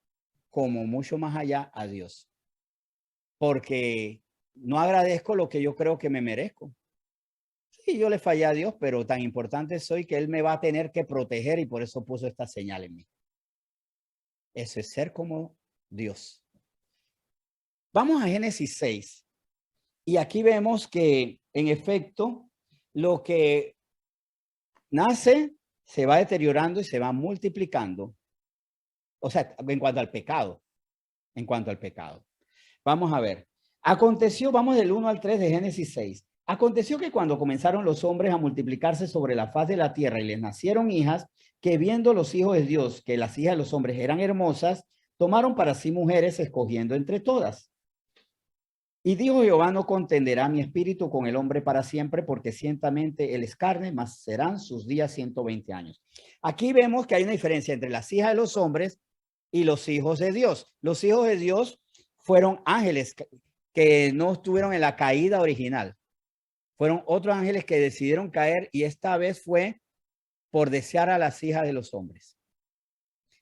A: como mucho más allá a Dios. Porque no agradezco lo que yo creo que me merezco. Sí, yo le fallé a Dios, pero tan importante soy que Él me va a tener que proteger y por eso puso esta señal en mí. Eso es ser como Dios. Vamos a Génesis 6 y aquí vemos que en efecto lo que nace se va deteriorando y se va multiplicando. O sea, en cuanto al pecado, Vamos a ver. Aconteció, vamos del 1 al 3 de Génesis 6. Aconteció que cuando comenzaron los hombres a multiplicarse sobre la faz de la tierra y les nacieron hijas, que viendo los hijos de Dios que las hijas de los hombres eran hermosas, tomaron para sí mujeres escogiendo entre todas. Y dijo Jehová, no contenderá mi espíritu con el hombre para siempre, porque ciertamente él es carne, mas serán sus días 120 años. Aquí vemos que hay una diferencia entre las hijas de los hombres y los hijos de Dios. Los hijos de Dios fueron ángeles que no estuvieron en la caída original. Fueron otros ángeles que decidieron caer y esta vez fue por desear a las hijas de los hombres.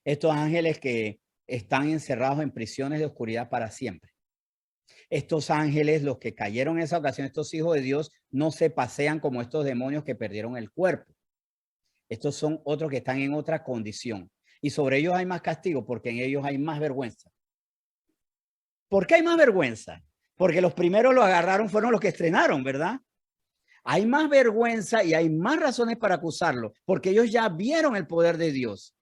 A: Estos ángeles que están encerrados en prisiones de oscuridad para siempre. Estos ángeles, los que cayeron en esa ocasión, estos hijos de Dios, no se pasean como estos demonios que perdieron el cuerpo. Estos son otros que están en otra condición. Y sobre ellos hay más castigo porque en ellos hay más vergüenza. ¿Por qué hay más vergüenza? Porque los primeros lo agarraron, fueron los que estrenaron, ¿verdad? Hay más vergüenza y hay más razones para acusarlo, porque ellos ya vieron el poder de Dios.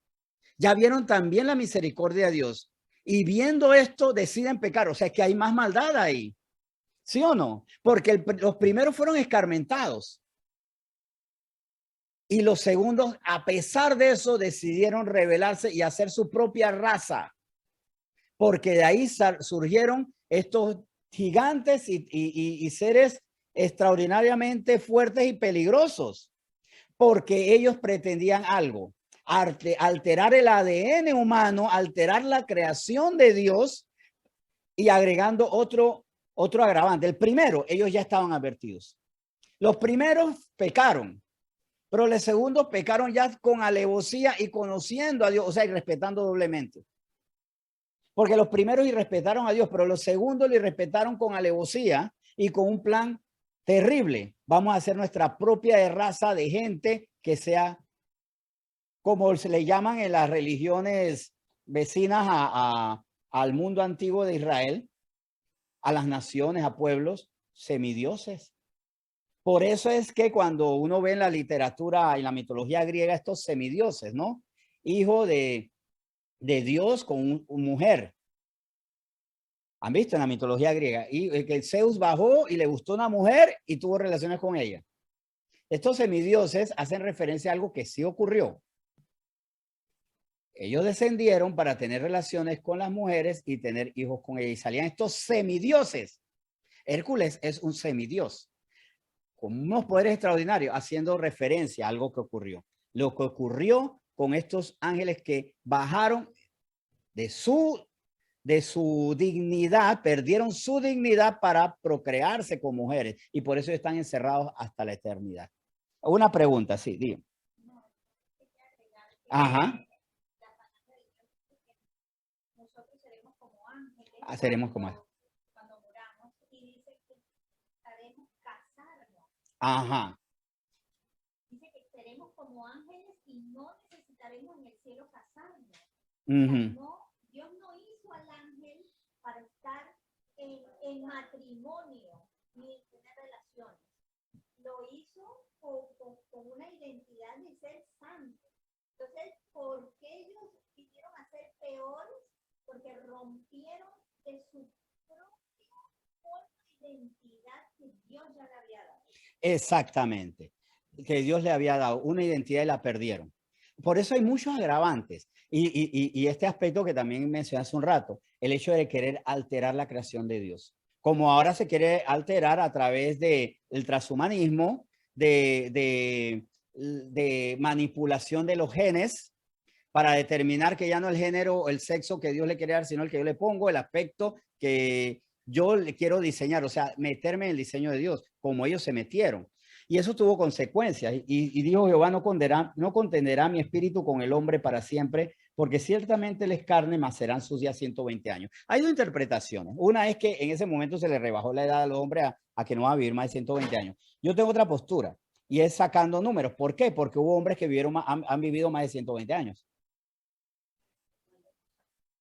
A: Ya vieron también la misericordia de Dios. Y viendo esto, deciden pecar. O sea, que hay más maldad ahí. ¿Sí o no? Porque los primeros fueron escarmentados. Y los segundos, a pesar de eso, decidieron rebelarse y hacer su propia raza. Porque de ahí surgieron estos gigantes y seres extraordinariamente fuertes y peligrosos. Porque ellos pretendían algo, alterar el ADN humano, alterar la creación de Dios y agregando otro agravante. El primero, ellos ya estaban advertidos. Los primeros pecaron, pero los segundos pecaron ya con alevosía y conociendo a Dios, o sea, y respetando doblemente. Porque los primeros irrespetaron a Dios, pero los segundos le irrespetaron con alevosía y con un plan terrible. Vamos a hacer nuestra propia raza de gente que sea, como se le llaman en las religiones vecinas al mundo antiguo de Israel, a las naciones, a pueblos, semidioses. Por eso es que cuando uno ve en la literatura y la mitología griega estos semidioses, ¿no? Hijo de Dios con mujer. ¿Han visto en la mitología griega? Y que Zeus bajó y le gustó una mujer y tuvo relaciones con ella. Estos semidioses hacen referencia a algo que sí ocurrió. Ellos descendieron para tener relaciones con las mujeres y tener hijos con ellas. Y salían estos semidioses. Hércules es un semidios, con unos poderes extraordinarios, haciendo referencia a algo que ocurrió. Lo que ocurrió con estos ángeles que bajaron de su dignidad, perdieron su dignidad para procrearse con mujeres y por eso están encerrados hasta la eternidad. Una pregunta, sí, digo. Ajá. Seremos como cuando moramos y dice que estaremos casarnos. Ajá. Dice que seremos como ángeles y no necesitaremos en el cielo casarnos. No, Dios no hizo al ángel para estar en matrimonio ni tener relaciones. Lo hizo con una identidad de ser santo. Entonces, ¿por qué ellos vinieron a ser peores? Porque rompieron de su propia identidad que Dios ya le había dado. Exactamente. Que Dios le había dado una identidad y la perdieron. Por eso hay muchos agravantes. Y este aspecto que también mencioné hace un rato, el hecho de querer alterar la creación de Dios. Como ahora se quiere alterar a través del transhumanismo, de manipulación de los genes, para determinar que ya no el género o el sexo que Dios le quiere dar, sino el que yo le pongo, el aspecto que yo le quiero diseñar, o sea, meterme en el diseño de Dios, como ellos se metieron. Y eso tuvo consecuencias. Y dijo Jehová, no contenderá mi espíritu con el hombre para siempre, porque ciertamente les carne, mas serán sus días 120 años. Hay dos interpretaciones. Una es que en ese momento se le rebajó la edad al hombre a que no va a vivir más de 120 años. Yo tengo otra postura y es sacando números. ¿Por qué? Porque hubo hombres que han vivido más de 120 años.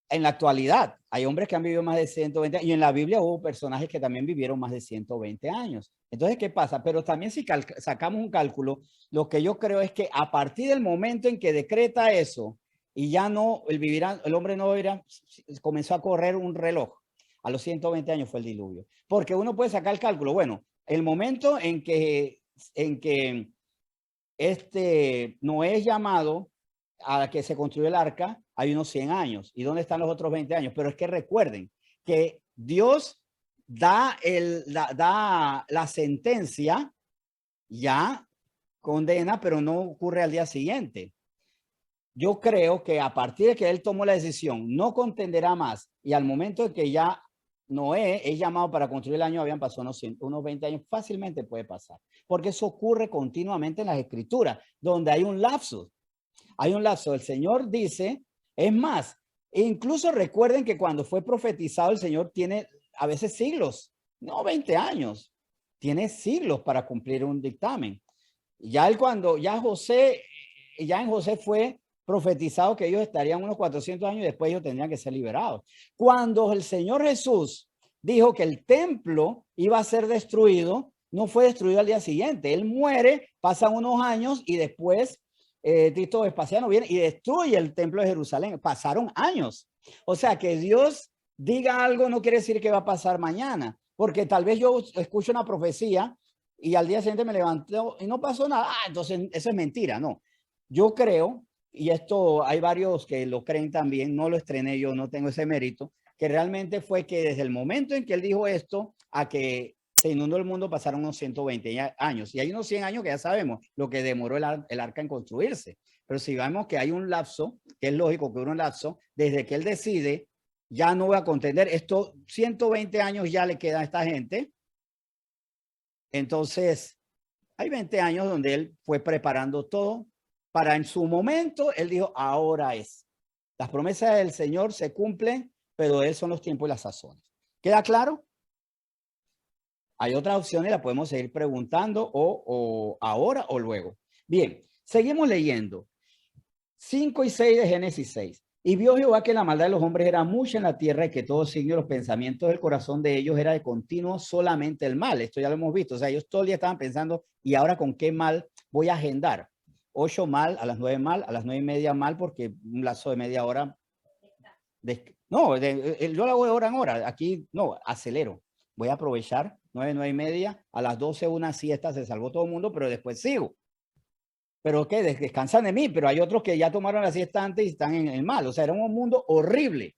A: En la actualidad, hay hombres que han vivido más de 120 años y en la Biblia hubo personajes que también vivieron más de 120 años. Entonces, ¿qué pasa? Pero también si sacamos un cálculo, lo que yo creo es que a partir del momento en que decreta eso y ya no, el hombre no vivirá, comenzó a correr un reloj. A los 120 años fue el diluvio. Porque uno puede sacar el cálculo. Bueno, el momento en que Noé es llamado a que se construyó el arca, hay unos 100 años. ¿Y dónde están los otros 20 años? Pero es que recuerden que Dios da la sentencia, ya condena, pero no ocurre al día siguiente. Yo creo que a partir de que él tomó la decisión, no contenderá más, y al momento de que ya Noé es llamado para construir el año, habían pasado unos 20 años, fácilmente puede pasar, porque eso ocurre continuamente en las escrituras, donde hay un lapsus. Hay un lapso. El Señor dice, es más, incluso recuerden que cuando fue profetizado, el Señor tiene a veces siglos, no 20 años, tiene siglos para cumplir un dictamen. Ya José ya en José fue profetizado que ellos estarían unos 400 años y después ellos tendrían que ser liberados. Cuando el Señor Jesús dijo que el templo iba a ser destruido, no fue destruido al día siguiente. Él muere, pasan unos años y después Tito Vespasiano viene y destruye el templo de Jerusalén. Pasaron años. O sea, que Dios diga algo no quiere decir que va a pasar mañana, porque tal vez yo escucho una profecía y al día siguiente me levanto y no pasó nada. Entonces eso es mentira. No, yo creo, y esto hay varios que lo creen también, no lo estrené yo, no tengo ese mérito, que realmente fue que desde el momento en que él dijo esto a que se inundó el mundo pasaron unos 120 años. Y hay unos 100 años que ya sabemos lo que demoró el arca en construirse. Pero si vemos que hay un lapso, que es lógico que hubo un lapso, desde que él decide, ya no voy a contender, esto 120 años ya le queda a esta gente. Entonces, hay 20 años donde él fue preparando todo para en su momento, él dijo, ahora es. Las promesas del Señor se cumplen, pero él son los tiempos y las sazones. ¿Queda claro? Hay otras opciones, la podemos seguir preguntando o ahora o luego. Bien, seguimos leyendo. 5 y 6 de Génesis 6. Y vio Jehová que la maldad de los hombres era mucha en la tierra y que todo signo de los pensamientos del corazón de ellos era de continuo solamente el mal. Esto ya lo hemos visto. O sea, ellos todo el día estaban pensando, ¿y ahora con qué mal voy a agendar? 8 mal, a las 9 mal, a las 9:30 mal, porque un lazo de media hora. No, yo lo hago de hora en hora. Aquí no, acelero. Voy a aprovechar 9:30. A las 12 una siesta, se salvó todo el mundo, pero después sigo. Pero que descansan de mí, pero hay otros que ya tomaron la siesta antes y están en el mal. O sea, era un mundo horrible.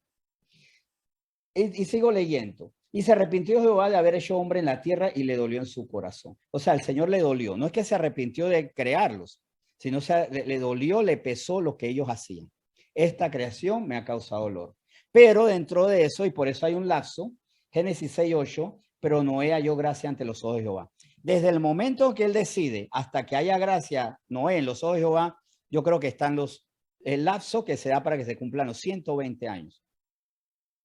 A: Y sigo leyendo. Y se arrepintió Jehová de haber hecho hombre en la tierra y le dolió en su corazón. O sea, el Señor le dolió. No es que se arrepintió de crearlos, sino le dolió, le pesó lo que ellos hacían. Esta creación me ha causado dolor. Pero dentro de eso, y por eso hay un lapso, Génesis 6:8, pero Noé halló gracia ante los ojos de Jehová. Desde el momento que él decide hasta que haya gracia Noé en los ojos de Jehová, yo creo que están el lapso que se da para que se cumplan los 120 años.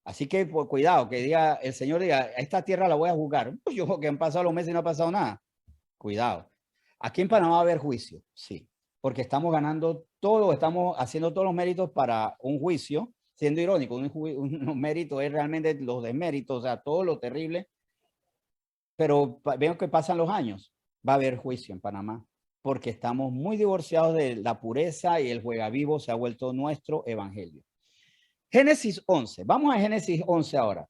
A: Así que pues, cuidado, que diga el Señor diga, esta tierra la voy a juzgar. Pues yo que han pasado los meses y no ha pasado nada. Cuidado. Aquí en Panamá va a haber juicio, sí, porque estamos ganando todo, estamos haciendo todos los méritos para un juicio, siendo irónico, un mérito es realmente los deméritos, o sea, todo lo terrible. Pero veo que pasan los años, va a haber juicio en Panamá, porque estamos muy divorciados de la pureza y el juega vivo se ha vuelto nuestro evangelio. Génesis 11, vamos a Génesis 11 ahora.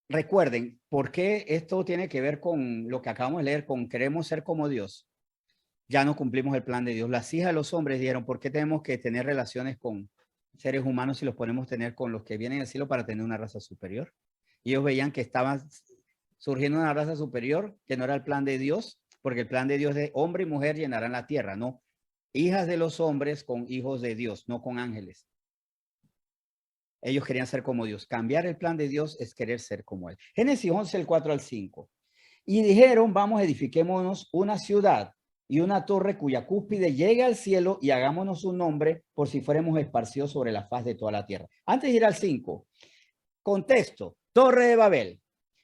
A: Recuerden, ¿por qué esto tiene que ver con lo que acabamos de leer, con queremos ser como Dios? Ya no cumplimos el plan de Dios. Las hijas de los hombres dijeron, ¿por qué tenemos que tener relaciones con seres humanos si los podemos tener con los que vienen del cielo para tener una raza superior? Y ellos veían que estaba surgiendo una raza superior, que no era el plan de Dios, porque el plan de Dios de hombre y mujer llenarán la tierra, no hijas de los hombres con hijos de Dios, no con ángeles. Ellos querían ser como Dios. Cambiar el plan de Dios es querer ser como Él. Génesis 11, el 4 al 5. Y dijeron, vamos, edifiquémonos una ciudad y una torre cuya cúspide llegue al cielo y hagámonos un nombre por si fuéramos esparcidos sobre la faz de toda la tierra. Antes de ir al 5, contexto, Torre de Babel.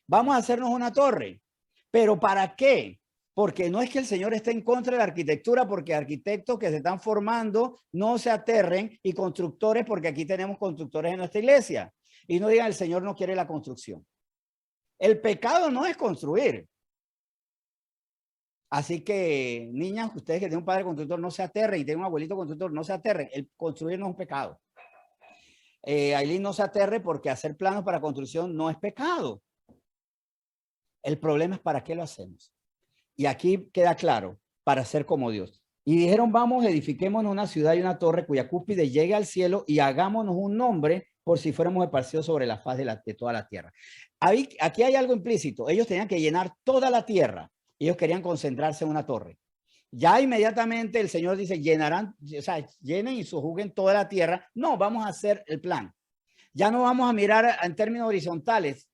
A: Vamos a hacernos una torre. ¿Pero para qué? Porque no es que el Señor esté en contra de la arquitectura, porque arquitectos que se están formando no se aterren, y constructores, porque aquí tenemos constructores en nuestra iglesia. Y no digan, el Señor no quiere la construcción. El pecado no es construir. Así que, niñas, ustedes que tienen un padre constructor, no se aterren, y tienen un abuelito constructor, no se aterren. El construir no es un pecado. Aileen, no se aterre porque hacer planos para construcción no es pecado. El problema es para qué lo hacemos. Y aquí queda claro, para ser como Dios. Y dijeron, vamos, edifiquémonos una ciudad y una torre cuya cúspide llegue al cielo y hagámonos un nombre por si fuéramos esparcidos sobre la faz de toda la tierra. Aquí hay algo implícito. Ellos tenían que llenar toda la tierra. Ellos querían concentrarse en una torre. Ya inmediatamente el Señor dice, llenarán, o sea, llenen y sojuzguen toda la tierra. No, vamos a hacer el plan. Ya no vamos a mirar en términos horizontales,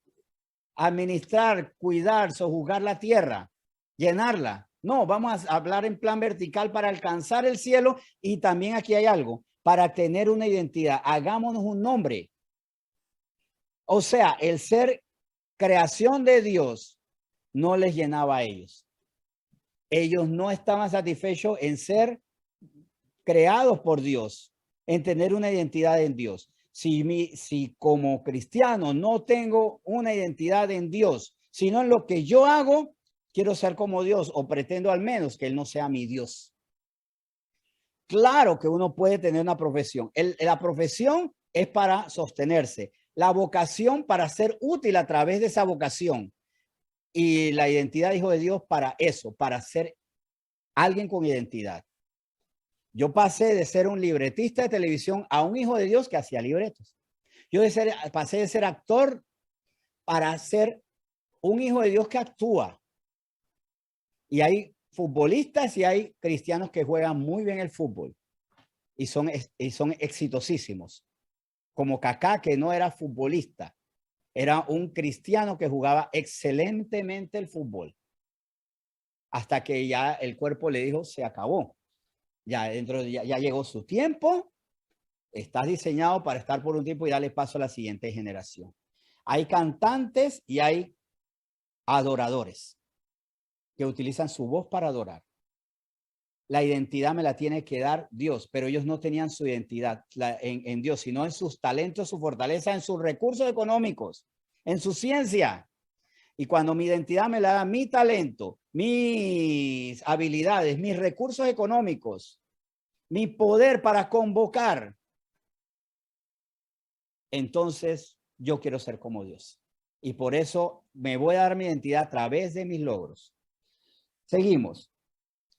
A: administrar, cuidar, sojuzgar la tierra, llenarla. No, vamos a hablar en plan vertical para alcanzar el cielo. Y también aquí hay algo, para tener una identidad, hagámonos un nombre. O sea, el ser creación de Dios no les llenaba a ellos. Ellos no estaban satisfechos en ser creados por Dios, en tener una identidad en Dios. Si como cristiano no tengo una identidad en Dios, sino en lo que yo hago, quiero ser como Dios o pretendo al menos que Él no sea mi Dios. Claro que uno puede tener una profesión. La profesión es para sostenerse. La vocación para ser útil a través de esa vocación. Y la identidad de hijo de Dios para eso, para ser alguien con identidad. Yo pasé de ser un libretista de televisión a un hijo de Dios que hacía libretos. Pasé de ser actor para ser un hijo de Dios que actúa. Y hay futbolistas y hay cristianos que juegan muy bien el fútbol y son exitosísimos. Como Kaká, que no era futbolista, era un cristiano que jugaba excelentemente el fútbol. Hasta que ya el cuerpo le dijo, se acabó. Ya llegó su tiempo, estás diseñado para estar por un tiempo y darle paso a la siguiente generación. Hay cantantes y hay adoradores que utilizan su voz para adorar. La identidad me la tiene que dar Dios, pero ellos no tenían su identidad en Dios, sino en sus talentos, su fortaleza, en sus recursos económicos, en su ciencia. Y cuando mi identidad me la da mi talento, mis habilidades, mis recursos económicos, mi poder para convocar, entonces yo quiero ser como Dios. Y por eso me voy a dar mi identidad a través de mis logros. Seguimos.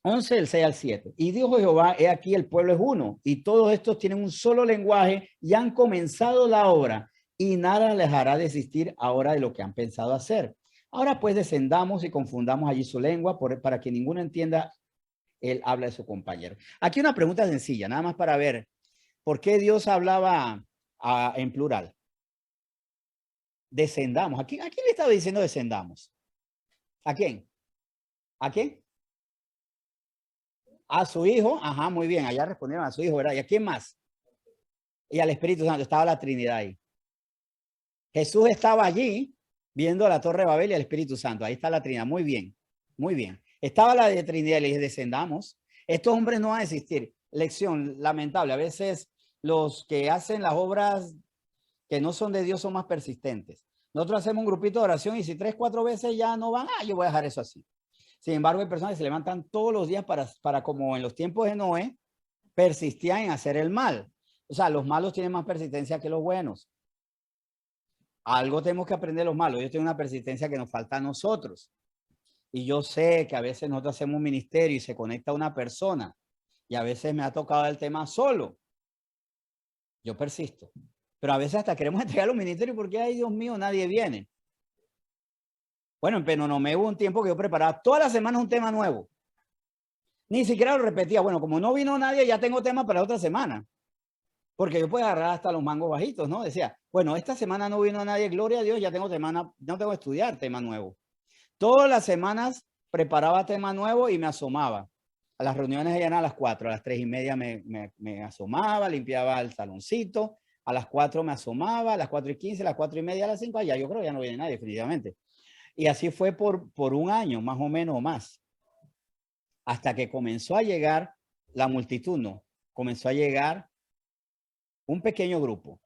A: 11, del 6 al 7. Y dijo Jehová, he aquí el pueblo es uno, y todos estos tienen un solo lenguaje y han comenzado la obra, y nada les hará desistir ahora de lo que han pensado hacer. Ahora pues descendamos y confundamos allí su lengua para que ninguno entienda él habla de su compañero. Aquí una pregunta sencilla, nada más para ver por qué Dios hablaba en plural. Descendamos. ¿A quién le estaba diciendo descendamos? ¿A quién? ¿A quién? A su hijo. Ajá, muy bien. Allá respondieron a su hijo, ¿verdad? ¿Y a quién más? Y al Espíritu Santo. Estaba la Trinidad ahí. Jesús estaba allí viendo la Torre de Babel y el Espíritu Santo. Ahí está la Trinidad. Muy bien. Muy bien. Estaba la de Trinidad y le dije, descendamos. Estos hombres no van a existir. Lección lamentable. A veces los que hacen las obras que no son de Dios son más persistentes. Nosotros hacemos un grupito de oración y si 3, 4 veces ya no van, yo voy a dejar eso así. Sin embargo, hay personas que se levantan todos los días para como en los tiempos de Noé, persistían en hacer el mal. O sea, los malos tienen más persistencia que los buenos. Algo tenemos que aprender los malos. Ellos tienen una persistencia que nos falta a nosotros. Y yo sé que a veces nosotros hacemos un ministerio y se conecta una persona. Y a veces me ha tocado el tema solo. Yo persisto. Pero a veces hasta queremos entregar los ministerios porque, ay, Dios mío, nadie viene. Bueno, en Penonomé hubo un tiempo que yo preparaba todas las semanas un tema nuevo. Ni siquiera lo repetía. Bueno, como no vino nadie, ya tengo tema para otra semana. Porque yo puedo agarrar hasta los mangos bajitos, ¿no? Decía, bueno, esta semana no vino nadie, gloria a Dios, ya tengo semana, no tengo que estudiar tema nuevo. Todas las semanas preparaba tema nuevo y me asomaba. A las reuniones eran a las 4, a las 3:30 me asomaba, limpiaba el saloncito, a las 4 me asomaba, a las 4:15, a las 4:30, a las 5, allá yo creo que ya no viene nadie, definitivamente. Y así fue por un año, más o menos, o más. Hasta que comenzó a llegar la multitud, no, comenzó a llegar un pequeño grupo.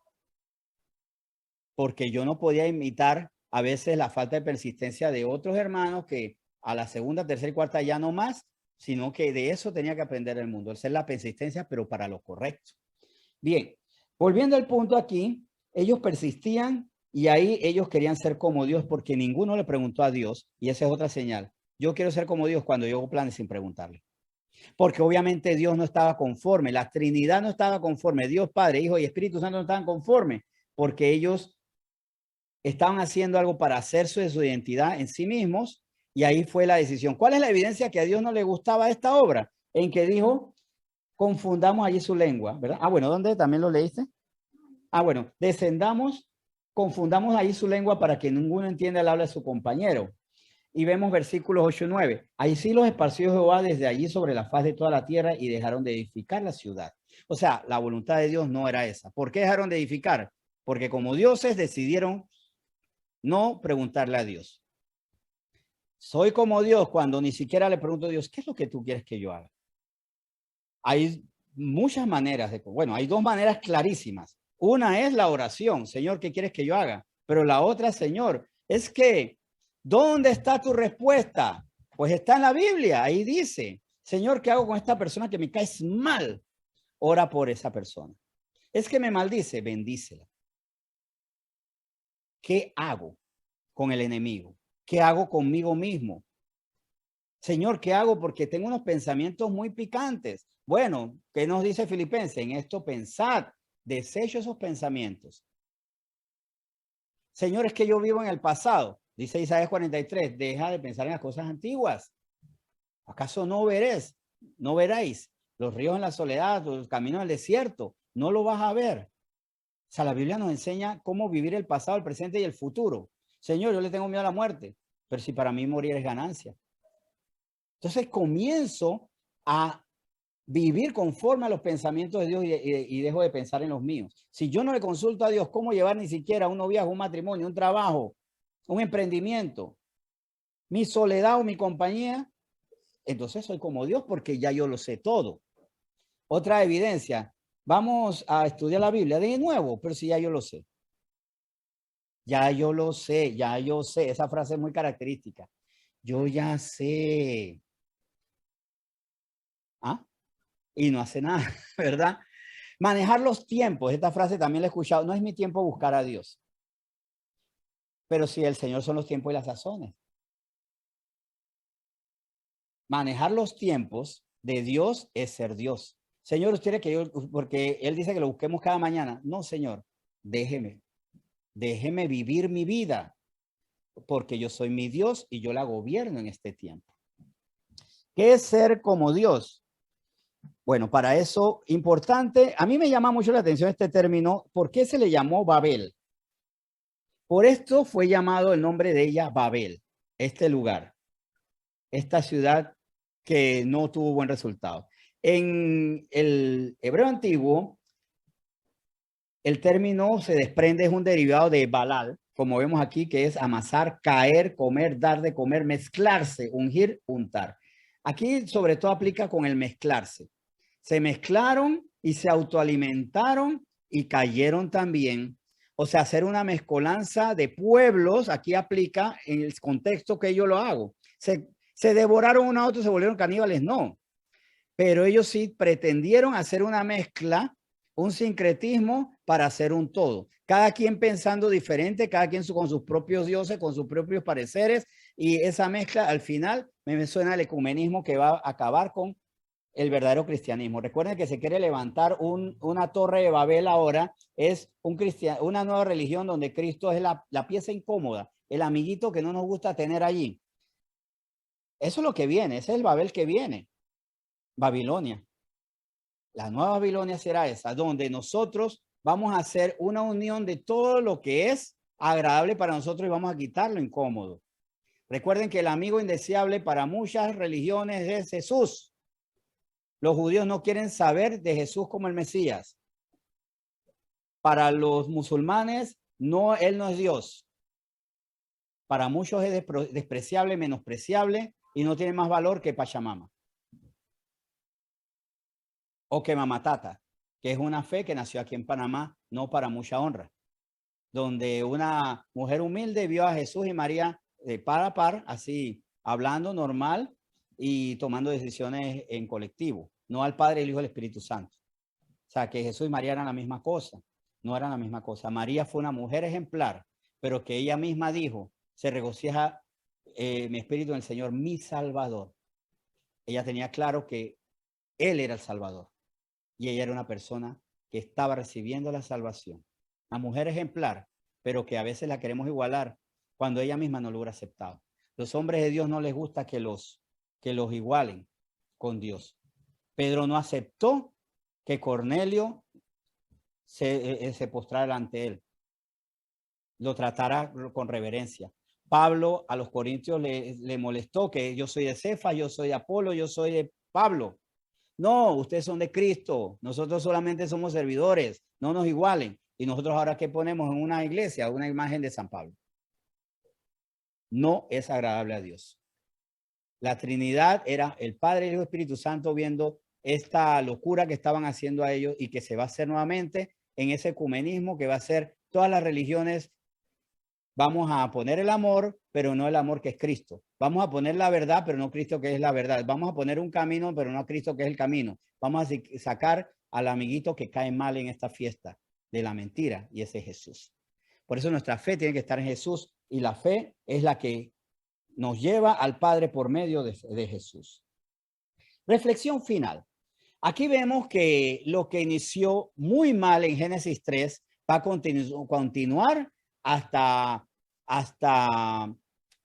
A: Porque yo no podía imitar a veces la falta de persistencia de otros hermanos que a la segunda, tercera y cuarta ya no más, sino que de eso tenía que aprender el mundo, hacer la persistencia, pero para lo correcto. Bien, volviendo al punto aquí, ellos persistían y ahí ellos querían ser como Dios porque ninguno le preguntó a Dios, y esa es otra señal. Yo quiero ser como Dios cuando yo hago planes sin preguntarle. Porque obviamente Dios no estaba conforme, la Trinidad no estaba conforme, Dios Padre, Hijo y Espíritu Santo no estaban conformes, porque ellos estaban haciendo algo para hacerse de su identidad en sí mismos, y ahí fue la decisión. ¿Cuál es la evidencia que a Dios no le gustaba esta obra? En que dijo, confundamos allí su lengua, ¿verdad? Ah, bueno, ¿dónde también lo leíste? Ah, bueno, descendamos, confundamos allí su lengua para que ninguno entienda el habla de su compañero. Y vemos versículos 8 y 9. Ahí sí los esparció Jehová desde allí sobre la faz de toda la tierra y dejaron de edificar la ciudad. O sea, la voluntad de Dios no era esa. ¿Por qué dejaron de edificar? Porque como dioses decidieron no preguntarle a Dios. Soy como Dios cuando ni siquiera le pregunto a Dios, ¿qué es lo que tú quieres que yo haga? Hay muchas maneras bueno, hay dos maneras clarísimas. Una es la oración, Señor, ¿qué quieres que yo haga? Pero la otra, Señor, es que, ¿dónde está tu respuesta? Pues está en la Biblia, ahí dice, Señor, ¿qué hago con esta persona que me caes mal? Ora por esa persona. Es que me maldice, bendícela. ¿Qué hago con el enemigo? ¿Qué hago conmigo mismo? Señor, ¿qué hago? Porque tengo unos pensamientos muy picantes. Bueno, ¿qué nos dice Filipenses? En esto pensad, desecho esos pensamientos. Señor, es que yo vivo en el pasado. Dice Isaías 43, deja de pensar en las cosas antiguas. ¿Acaso no veréis los ríos en la soledad, los caminos del desierto? No lo vas a ver. O sea, la Biblia nos enseña cómo vivir el pasado, el presente y el futuro. Señor, yo le tengo miedo a la muerte, pero si para mí morir es ganancia. Entonces comienzo a vivir conforme a los pensamientos de Dios y dejo de pensar en los míos. Si yo no le consulto a Dios cómo llevar ni siquiera un noviazgo, un matrimonio, un trabajo, un emprendimiento, mi soledad o mi compañía, entonces soy como Dios porque ya yo lo sé todo. Otra evidencia, vamos a estudiar la Biblia de nuevo, pero si ya yo lo sé. Ya yo lo sé, ya yo sé. Esa frase es muy característica. Yo ya sé. ¿Ah? Y no hace nada, ¿verdad? Manejar los tiempos. Esta frase también la he escuchado. No es mi tiempo buscar a Dios. Pero si el Señor son los tiempos y las sazones. Manejar los tiempos de Dios es ser Dios. Señor, usted quiere que yo, porque Él dice que lo busquemos cada mañana. No, Señor, déjeme vivir mi vida, porque yo soy mi Dios y yo la gobierno en este tiempo. ¿Qué es ser como Dios? Bueno, para eso, importante, a mí me llama mucho la atención este término. ¿Por qué se le llamó Babel? Por esto fue llamado el nombre de ella Babel, este lugar, esta ciudad que no tuvo buen resultado. En el hebreo antiguo, el término se desprende, es un derivado de balal, como vemos aquí, que es amasar, caer, comer, dar de comer, mezclarse, ungir, untar. Aquí sobre todo aplica con el mezclarse. Se mezclaron y se autoalimentaron y cayeron también. O sea, hacer una mezcolanza de pueblos, aquí aplica en el contexto que yo lo hago. Se devoraron uno a otro, se volvieron caníbales, no. Pero ellos sí pretendieron hacer una mezcla, un sincretismo para hacer un todo. Cada quien pensando diferente, cada quien con sus propios dioses, con sus propios pareceres, y esa mezcla al final me suena al ecumenismo que va a acabar con el verdadero cristianismo. Recuerden que se quiere levantar una torre de Babel ahora, es una nueva religión donde Cristo es la pieza incómoda, el amiguito que no nos gusta tener allí. Eso es lo que viene, ese es el Babel que viene. Babilonia. La nueva Babilonia será esa, donde nosotros vamos a hacer una unión de todo lo que es agradable para nosotros y vamos a quitar lo incómodo. Recuerden que el amigo indeseable para muchas religiones es Jesús. Los judíos no quieren saber de Jesús como el Mesías. Para los musulmanes, no, él no es Dios. Para muchos es despreciable, menospreciable y no tiene más valor que Pachamama. O que Mamatata, que es una fe que nació aquí en Panamá, no para mucha honra, donde una mujer humilde vio a Jesús y María par a par, así hablando normal y tomando decisiones en colectivo, no al Padre, el Hijo y el Espíritu Santo. O sea, que Jesús y María eran la misma cosa, no eran la misma cosa. María fue una mujer ejemplar, pero que ella misma dijo, se regocija mi espíritu en el Señor, mi Salvador. Ella tenía claro que Él era el Salvador. Y ella era una persona que estaba recibiendo la salvación. Una mujer ejemplar, pero que a veces la queremos igualar cuando ella misma no lo hubiera aceptado. Los hombres de Dios no les gusta que los igualen con Dios. Pedro no aceptó que Cornelio se postrara ante él, lo tratara con reverencia. Pablo a los corintios le molestó que yo soy de Cefas, yo soy de Apolo, yo soy de Pablo. No, ustedes son de Cristo. Nosotros solamente somos servidores. No nos igualen. Y nosotros ahora, ¿qué ponemos en una iglesia? Una imagen de San Pablo. No es agradable a Dios. La Trinidad era el Padre, el Hijo y el Espíritu Santo viendo esta locura que estaban haciendo a ellos y que se va a hacer nuevamente en ese ecumenismo que va a ser todas las religiones. Vamos a poner el amor, pero no el amor que es Cristo. Vamos a poner la verdad, pero no Cristo que es la verdad. Vamos a poner un camino, pero no Cristo que es el camino. Vamos a sacar al amiguito que cae mal en esta fiesta de la mentira, y ese es Jesús. Por eso nuestra fe tiene que estar en Jesús, y la fe es la que nos lleva al Padre por medio de Jesús. Reflexión final. Aquí vemos que lo que inició muy mal en Génesis 3 va a continuar hasta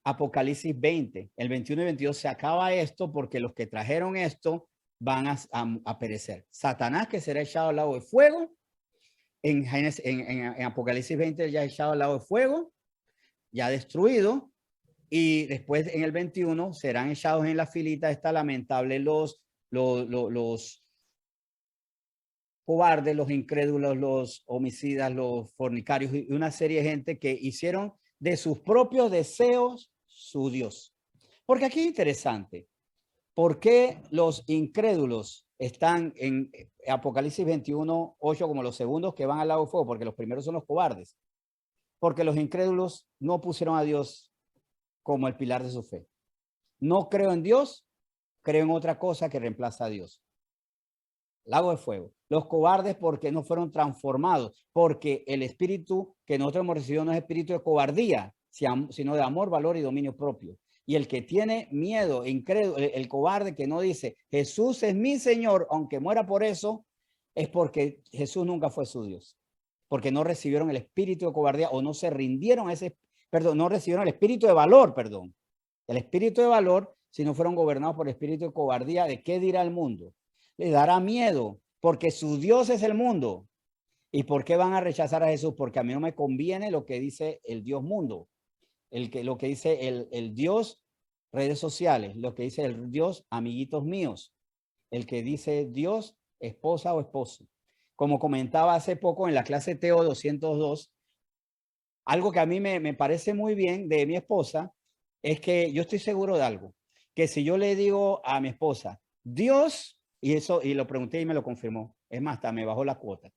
A: Apocalipsis 20. El 21 y 22 se acaba esto porque los que trajeron esto van a perecer. Satanás, que será echado al lago de fuego. En Apocalipsis 20 ya echado al lago de fuego, ya destruido. Y después en el 21 serán echados en la filita esta lamentable los cobardes, los incrédulos, los homicidas, los fornicarios y una serie de gente que hicieron de sus propios deseos su Dios. Porque aquí es interesante. ¿Por qué los incrédulos están en Apocalipsis 21, 8 como los segundos que van al lago de fuego? Porque los primeros son los cobardes. Porque los incrédulos no pusieron a Dios como el pilar de su fe. No creo en Dios, creo en otra cosa que reemplaza a Dios. Lago de fuego. Los cobardes porque no fueron transformados, porque el espíritu que nosotros hemos recibido no es espíritu de cobardía, sino de amor, valor y dominio propio. Y el que tiene miedo, incrédulo, el cobarde que no dice, Jesús es mi Señor, aunque muera por eso, es porque Jesús nunca fue su Dios. Porque no recibieron el espíritu de cobardía o no se rindieron a ese, perdón, no recibieron el espíritu de valor, perdón. El espíritu de valor, si no fueron gobernados por el espíritu de cobardía, ¿de qué dirá el mundo? Le dará miedo, porque su Dios es el mundo. ¿Y por qué van a rechazar a Jesús? Porque a mí no me conviene lo que dice el Dios mundo, lo que dice el Dios redes sociales, lo que dice el Dios amiguitos míos, el que dice Dios esposa o esposo. Como comentaba hace poco en la clase TO 202, algo que a mí me parece muy bien de mi esposa es que yo estoy seguro de algo, que si yo le digo a mi esposa, Dios, y lo pregunté y me lo confirmó, es más, hasta me bajó la cuota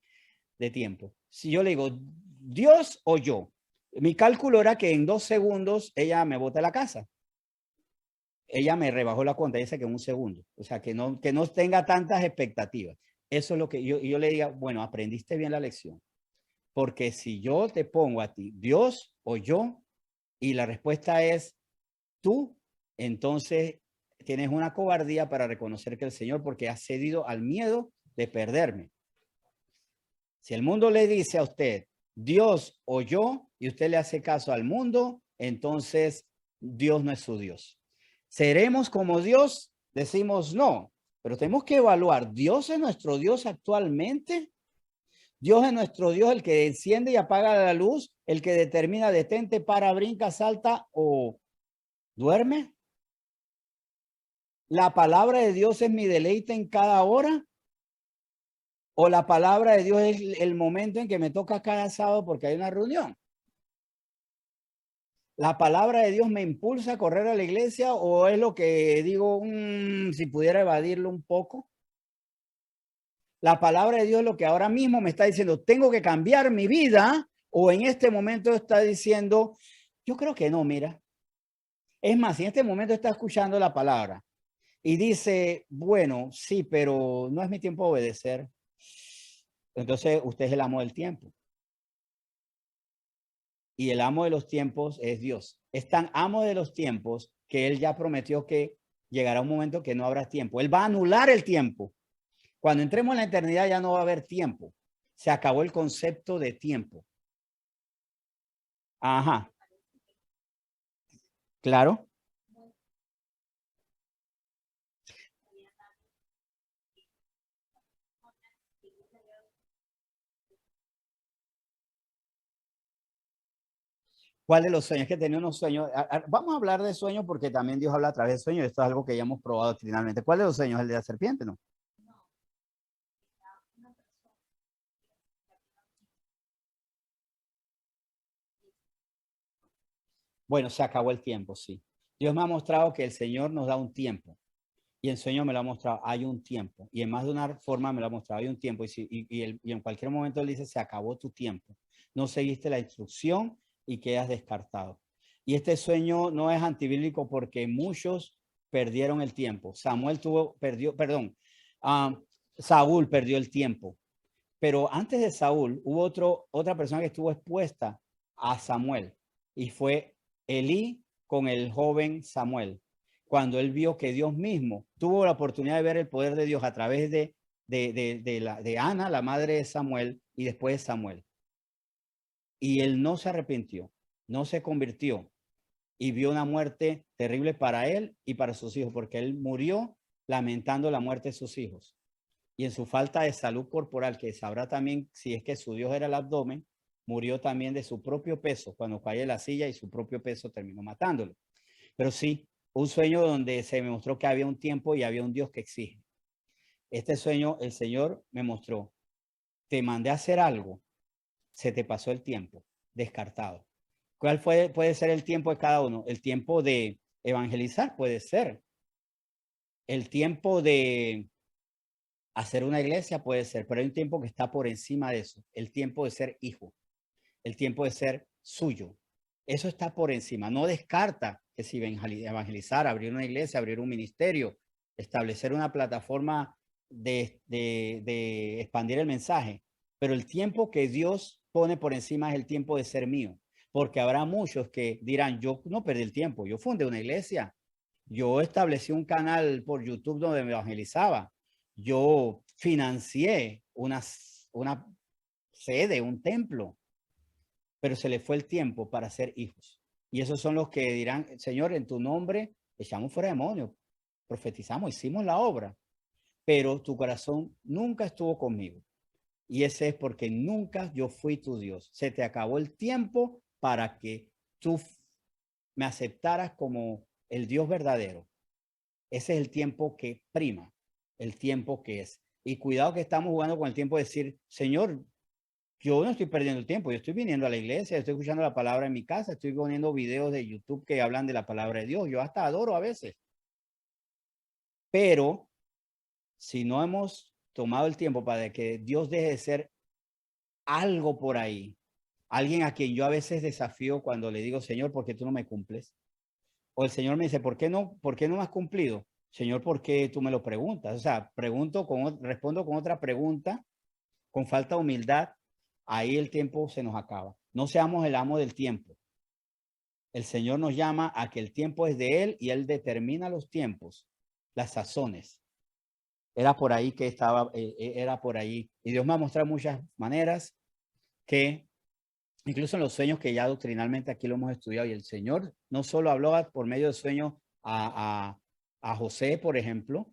A: de tiempo. Si yo le digo, Dios o yo, mi cálculo era que en 2 segundos ella me bota de la casa. Ella me rebajó la cuenta, dice que en 1 segundo. O sea, que no tenga tantas expectativas. Eso es lo que yo le diga, bueno, aprendiste bien la lección. Porque si yo te pongo a ti, Dios o yo, y la respuesta es tú, entonces tienes una cobardía para reconocer que el Señor, porque has cedido al miedo de perderme. Si el mundo le dice a usted, Dios o yo, y usted le hace caso al mundo, entonces Dios no es su Dios. ¿Seremos como Dios? Decimos no, pero tenemos que evaluar, ¿Dios es nuestro Dios actualmente? Dios es nuestro Dios, el que enciende y apaga la luz, el que determina, detente, para, brinca, salta o duerme. ¿La palabra de Dios es mi deleite en cada hora? ¿O la palabra de Dios es el momento en que me toca cada sábado porque hay una reunión? ¿La palabra de Dios me impulsa a correr a la iglesia o es lo que digo, si pudiera evadirlo un poco? La palabra de Dios es lo que ahora mismo me está diciendo, tengo que cambiar mi vida, o en este momento está diciendo, yo creo que no, mira. Es más, si en este momento está escuchando la palabra y dice, bueno, sí, pero no es mi tiempo de obedecer, entonces usted es el amo del tiempo. Y el amo de los tiempos es Dios. Es tan amo de los tiempos que Él ya prometió que llegará un momento que no habrá tiempo. Él va a anular el tiempo. Cuando entremos en la eternidad ya no va a haber tiempo. Se acabó el concepto de tiempo. Ajá. Claro. ¿Cuál de los sueños? Que tenía unos sueños. Vamos a hablar de sueños porque también Dios habla a través de sueños. Esto es algo que ya hemos probado doctrinalmente. ¿Cuál de los sueños? ¿El de la serpiente? No. Bueno, se acabó el tiempo, sí. Dios me ha mostrado que el Señor nos da un tiempo. Y en sueño me lo ha mostrado, hay un tiempo. Y en más de una forma me lo ha mostrado, hay un tiempo. Y en cualquier momento él dice, se acabó tu tiempo. No seguiste la instrucción y quedas descartado. Y este sueño no es antibíblico porque muchos perdieron el tiempo. Saúl perdió el tiempo. Pero antes de Saúl hubo otra persona que estuvo expuesta a Samuel y fue Elí con el joven Samuel. Cuando él vio que Dios mismo tuvo la oportunidad de ver el poder de Dios a través de Ana, la madre de Samuel, y después de Samuel. Y él no se arrepintió, no se convirtió y vio una muerte terrible para él y para sus hijos, porque él murió lamentando la muerte de sus hijos. Y en su falta de salud corporal, que sabrá también si es que su Dios era el abdomen, murió también de su propio peso cuando cayó en la silla y su propio peso terminó matándolo. Pero sí, un sueño donde se me mostró que había un tiempo y había un Dios que exige. Este sueño, el Señor me mostró, te mandé a hacer algo, se te pasó el tiempo, descartado. ¿Cuál puede ser el tiempo de cada uno? El tiempo de evangelizar puede ser. El tiempo de hacer una iglesia puede ser, pero hay un tiempo que está por encima de eso, el tiempo de ser hijo, el tiempo de ser suyo. Eso está por encima. No descarta que si evangelizar, abrir una iglesia, abrir un ministerio, establecer una plataforma de expandir el mensaje, pero el tiempo que Dios pone por encima es el tiempo de ser mío, porque habrá muchos que dirán, yo no perdí el tiempo, yo fundé una iglesia, yo establecí un canal por YouTube donde me evangelizaba, yo financié una sede, un templo, pero se le fue el tiempo para ser hijos. Y esos son los que dirán, Señor, en tu nombre echamos fuera demonios, profetizamos, hicimos la obra, pero tu corazón nunca estuvo conmigo. Y ese es porque nunca yo fui tu Dios. Se te acabó el tiempo para que tú me aceptaras como el Dios verdadero. Ese es el tiempo que prima, el tiempo que es. Y cuidado que estamos jugando con el tiempo de decir, Señor, yo no estoy perdiendo el tiempo, yo estoy viniendo a la iglesia, estoy escuchando la palabra en mi casa, estoy poniendo videos de YouTube que hablan de la palabra de Dios, yo hasta adoro a veces. Pero si no hemos tomado el tiempo para que Dios deje de ser algo por ahí, alguien a quien yo a veces desafío cuando le digo, Señor, ¿por qué tú no me cumples? O el Señor me dice, ¿por qué no me has cumplido? Señor, ¿por qué tú me lo preguntas? O sea, respondo con otra pregunta, con falta de humildad, ahí el tiempo se nos acaba. No seamos el amo del tiempo. El Señor nos llama a que el tiempo es de Él y Él determina los tiempos, las sazones. Era por ahí que era por ahí. Y Dios me ha mostrado muchas maneras que, incluso en los sueños que ya doctrinalmente aquí lo hemos estudiado, y el Señor no solo habló por medio de sueños a José, por ejemplo,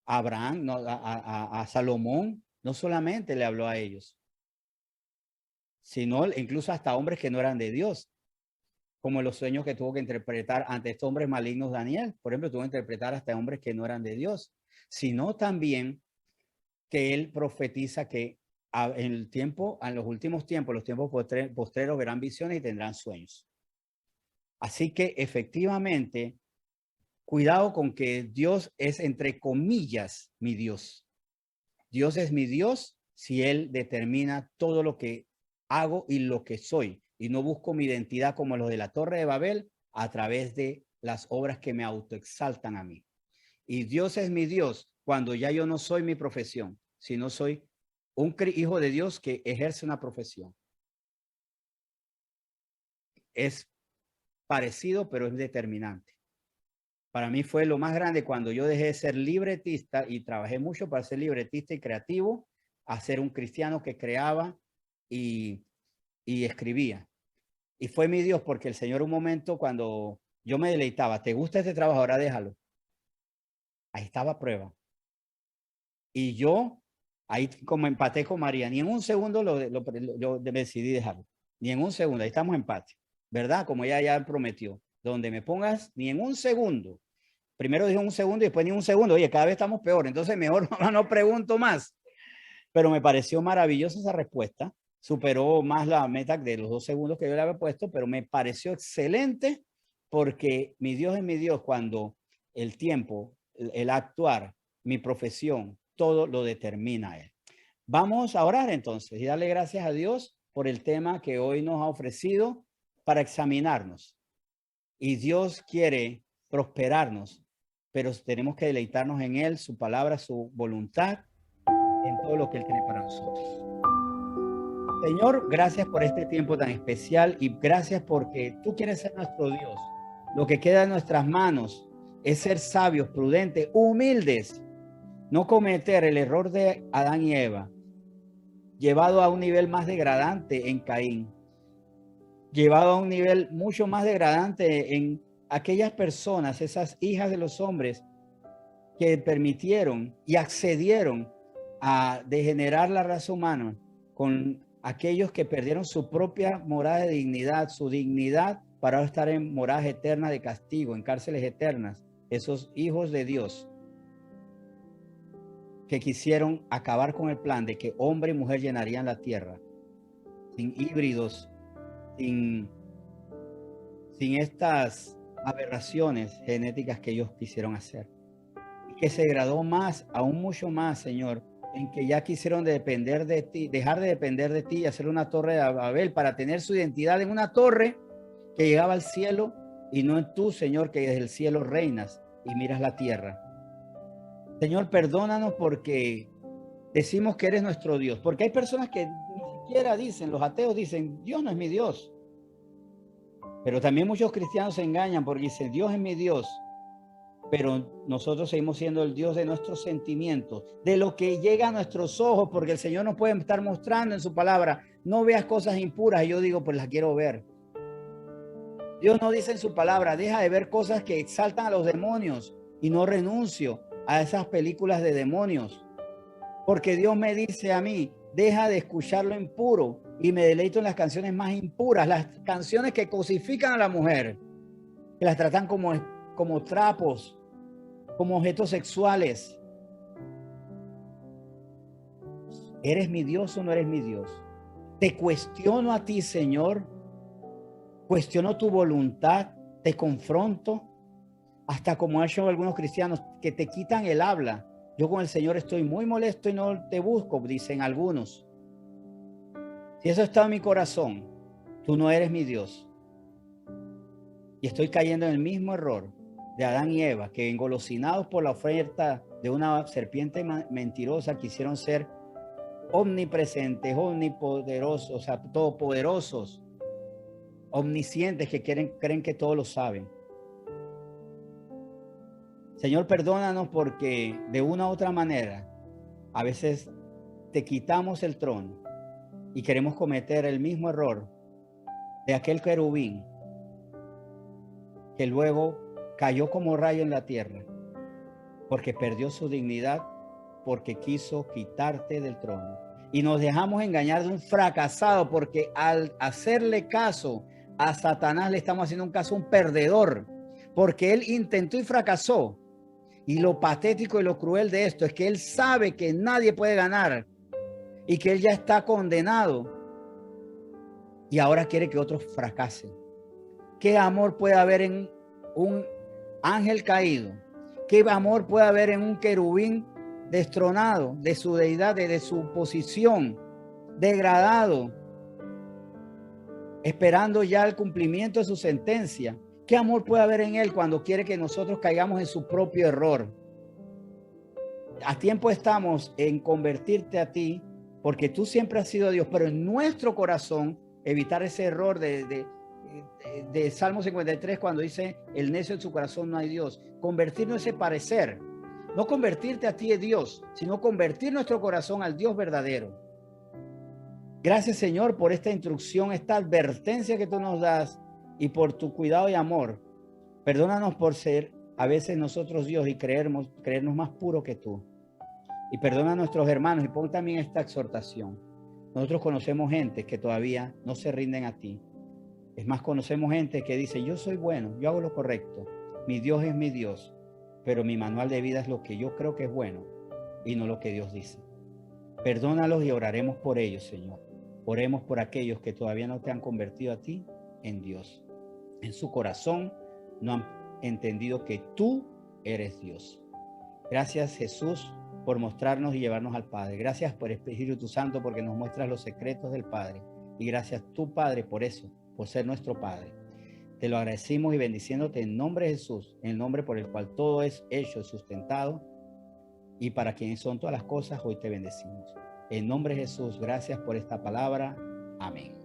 A: a Abraham, no, a Salomón, no solamente le habló a ellos, sino incluso hasta hombres que no eran de Dios, como los sueños que tuvo que interpretar ante estos hombres malignos Daniel, por ejemplo, tuvo que interpretar hasta hombres que no eran de Dios, sino también que él profetiza que en el tiempo, en los últimos tiempos, los tiempos postreros verán visiones y tendrán sueños. Así que efectivamente, cuidado con que Dios es entre comillas mi Dios. Dios es mi Dios si Él determina todo lo que hago y lo que soy. Y no busco mi identidad como los de la Torre de Babel a través de las obras que me autoexaltan a mí. Y Dios es mi Dios cuando ya yo no soy mi profesión, sino soy un hijo de Dios que ejerce una profesión. Es parecido, pero es determinante. Para mí fue lo más grande cuando yo dejé de ser libretista y trabajé mucho para ser libretista y creativo, a ser un cristiano que creaba y escribía. Y fue mi Dios porque el Señor un momento cuando yo me deleitaba, ¿te gusta este trabajo? Ahora déjalo. Ahí estaba a prueba. Y yo ahí como empaté con María, ni en un segundo yo decidí dejarlo. Ni en un segundo, ahí estamos empate. ¿Verdad? Como ella ya prometió. Donde me pongas, ni en un segundo. Primero dijo un segundo y después ni un segundo. Oye, cada vez estamos peor. Entonces mejor no pregunto más. Pero me pareció maravillosa esa respuesta. Superó más la meta de los 2 segundos que yo le había puesto, pero me pareció excelente porque mi Dios es mi Dios cuando el tiempo, el actuar, mi profesión, todo lo determina Él. Vamos a orar entonces y darle gracias a Dios por el tema que hoy nos ha ofrecido para examinarnos. Y Dios quiere prosperarnos, pero tenemos que deleitarnos en Él, su palabra, su voluntad, en todo lo que Él tiene para nosotros. Señor, gracias por este tiempo tan especial y gracias porque tú quieres ser nuestro Dios. Lo que queda en nuestras manos es ser sabios, prudentes, humildes, no cometer el error de Adán y Eva, llevado a un nivel más degradante en Caín, llevado a un nivel mucho más degradante en aquellas personas, esas hijas de los hombres que permitieron y accedieron a degenerar la raza humana con aquellos que perdieron su propia morada de dignidad, su dignidad para estar en moradas eternas de castigo, en cárceles eternas, esos hijos de Dios que quisieron acabar con el plan de que hombre y mujer llenarían la tierra, sin híbridos, sin estas aberraciones genéticas que ellos quisieron hacer. Y que se degradó más, aún mucho más, Señor, en que ya quisieron depender de ti, dejar de depender de ti y hacer una torre de Babel para tener su identidad en una torre que llegaba al cielo y no en tú, Señor, que desde el cielo reinas y miras la tierra. Señor, perdónanos porque decimos que eres nuestro Dios, porque hay personas que ni siquiera dicen, los ateos dicen, Dios no es mi Dios. Pero también muchos cristianos se engañan porque dicen, Dios es mi Dios. Pero nosotros seguimos siendo el Dios de nuestros sentimientos, de lo que llega a nuestros ojos, porque el Señor nos puede estar mostrando en su palabra, no veas cosas impuras, y yo digo, pues las quiero ver. Dios no dice en su palabra, deja de ver cosas que exaltan a los demonios, y no renuncio a esas películas de demonios, porque Dios me dice a mí, deja de escuchar lo impuro, y me deleito en las canciones más impuras, las canciones que cosifican a la mujer, que las tratan como trapos, como objetos sexuales. ¿Eres mi Dios o no eres mi Dios? Te cuestiono a ti, Señor. Cuestiono tu voluntad. Te confronto. Hasta como han hecho algunos cristianos que te quitan el habla. Yo con el Señor estoy muy molesto y no te busco, dicen algunos. Si eso está en mi corazón, tú no eres mi Dios. Y estoy cayendo en el mismo error de Adán y Eva, que engolosinados por la oferta de una serpiente mentirosa quisieron ser omnipresentes, omnipoderosos, o sea, todopoderosos, omniscientes, que creen que todo lo saben. Señor, perdónanos porque de una u otra manera a veces te quitamos el trono y queremos cometer el mismo error de aquel querubín que luego cayó como rayo en la tierra porque perdió su dignidad, porque quiso quitarte del trono. Y nos dejamos engañar de un fracasado, porque al hacerle caso a Satanás le estamos haciendo un caso a un perdedor, porque él intentó y fracasó. Y lo patético y lo cruel de esto es que él sabe que nadie puede ganar y que él ya está condenado y ahora quiere que otros fracasen. ¿Qué amor puede haber en un ángel caído? ¿Qué amor puede haber en un querubín destronado de su deidad, de su posición, degradado, esperando ya el cumplimiento de su sentencia? ¿Qué amor puede haber en él cuando quiere que nosotros caigamos en su propio error? A tiempo estamos en convertirte a ti, porque tú siempre has sido Dios, pero en nuestro corazón evitar ese error de Salmo 53, cuando dice, el necio en su corazón no hay Dios. Convertirnos ese parecer, no convertirte a ti de Dios, sino convertir nuestro corazón al Dios verdadero. Gracias, Señor, por esta instrucción, esta advertencia que tú nos das y por tu cuidado y amor. Perdónanos por ser a veces nosotros Dios y creernos más puros que tú. Y perdona a nuestros hermanos y pon también esta exhortación. Nosotros conocemos gente que todavía no se rinden a ti. Es más, conocemos gente que dice, yo soy bueno, yo hago lo correcto, mi Dios es mi Dios, pero mi manual de vida es lo que yo creo que es bueno y no lo que Dios dice. Perdónalos y oraremos por ellos, Señor. Oremos por aquellos que todavía no te han convertido a ti en Dios, en su corazón, no han entendido que tú eres Dios. Gracias, Jesús, por mostrarnos y llevarnos al Padre. Gracias por Espíritu Santo, porque nos muestras los secretos del Padre. Y gracias tu Padre por eso, por ser nuestro Padre. Te lo agradecemos y bendiciéndote en nombre de Jesús, en el nombre por el cual todo es hecho, sustentado, y para quienes son todas las cosas, hoy te bendecimos. En nombre de Jesús, gracias por esta palabra. Amén.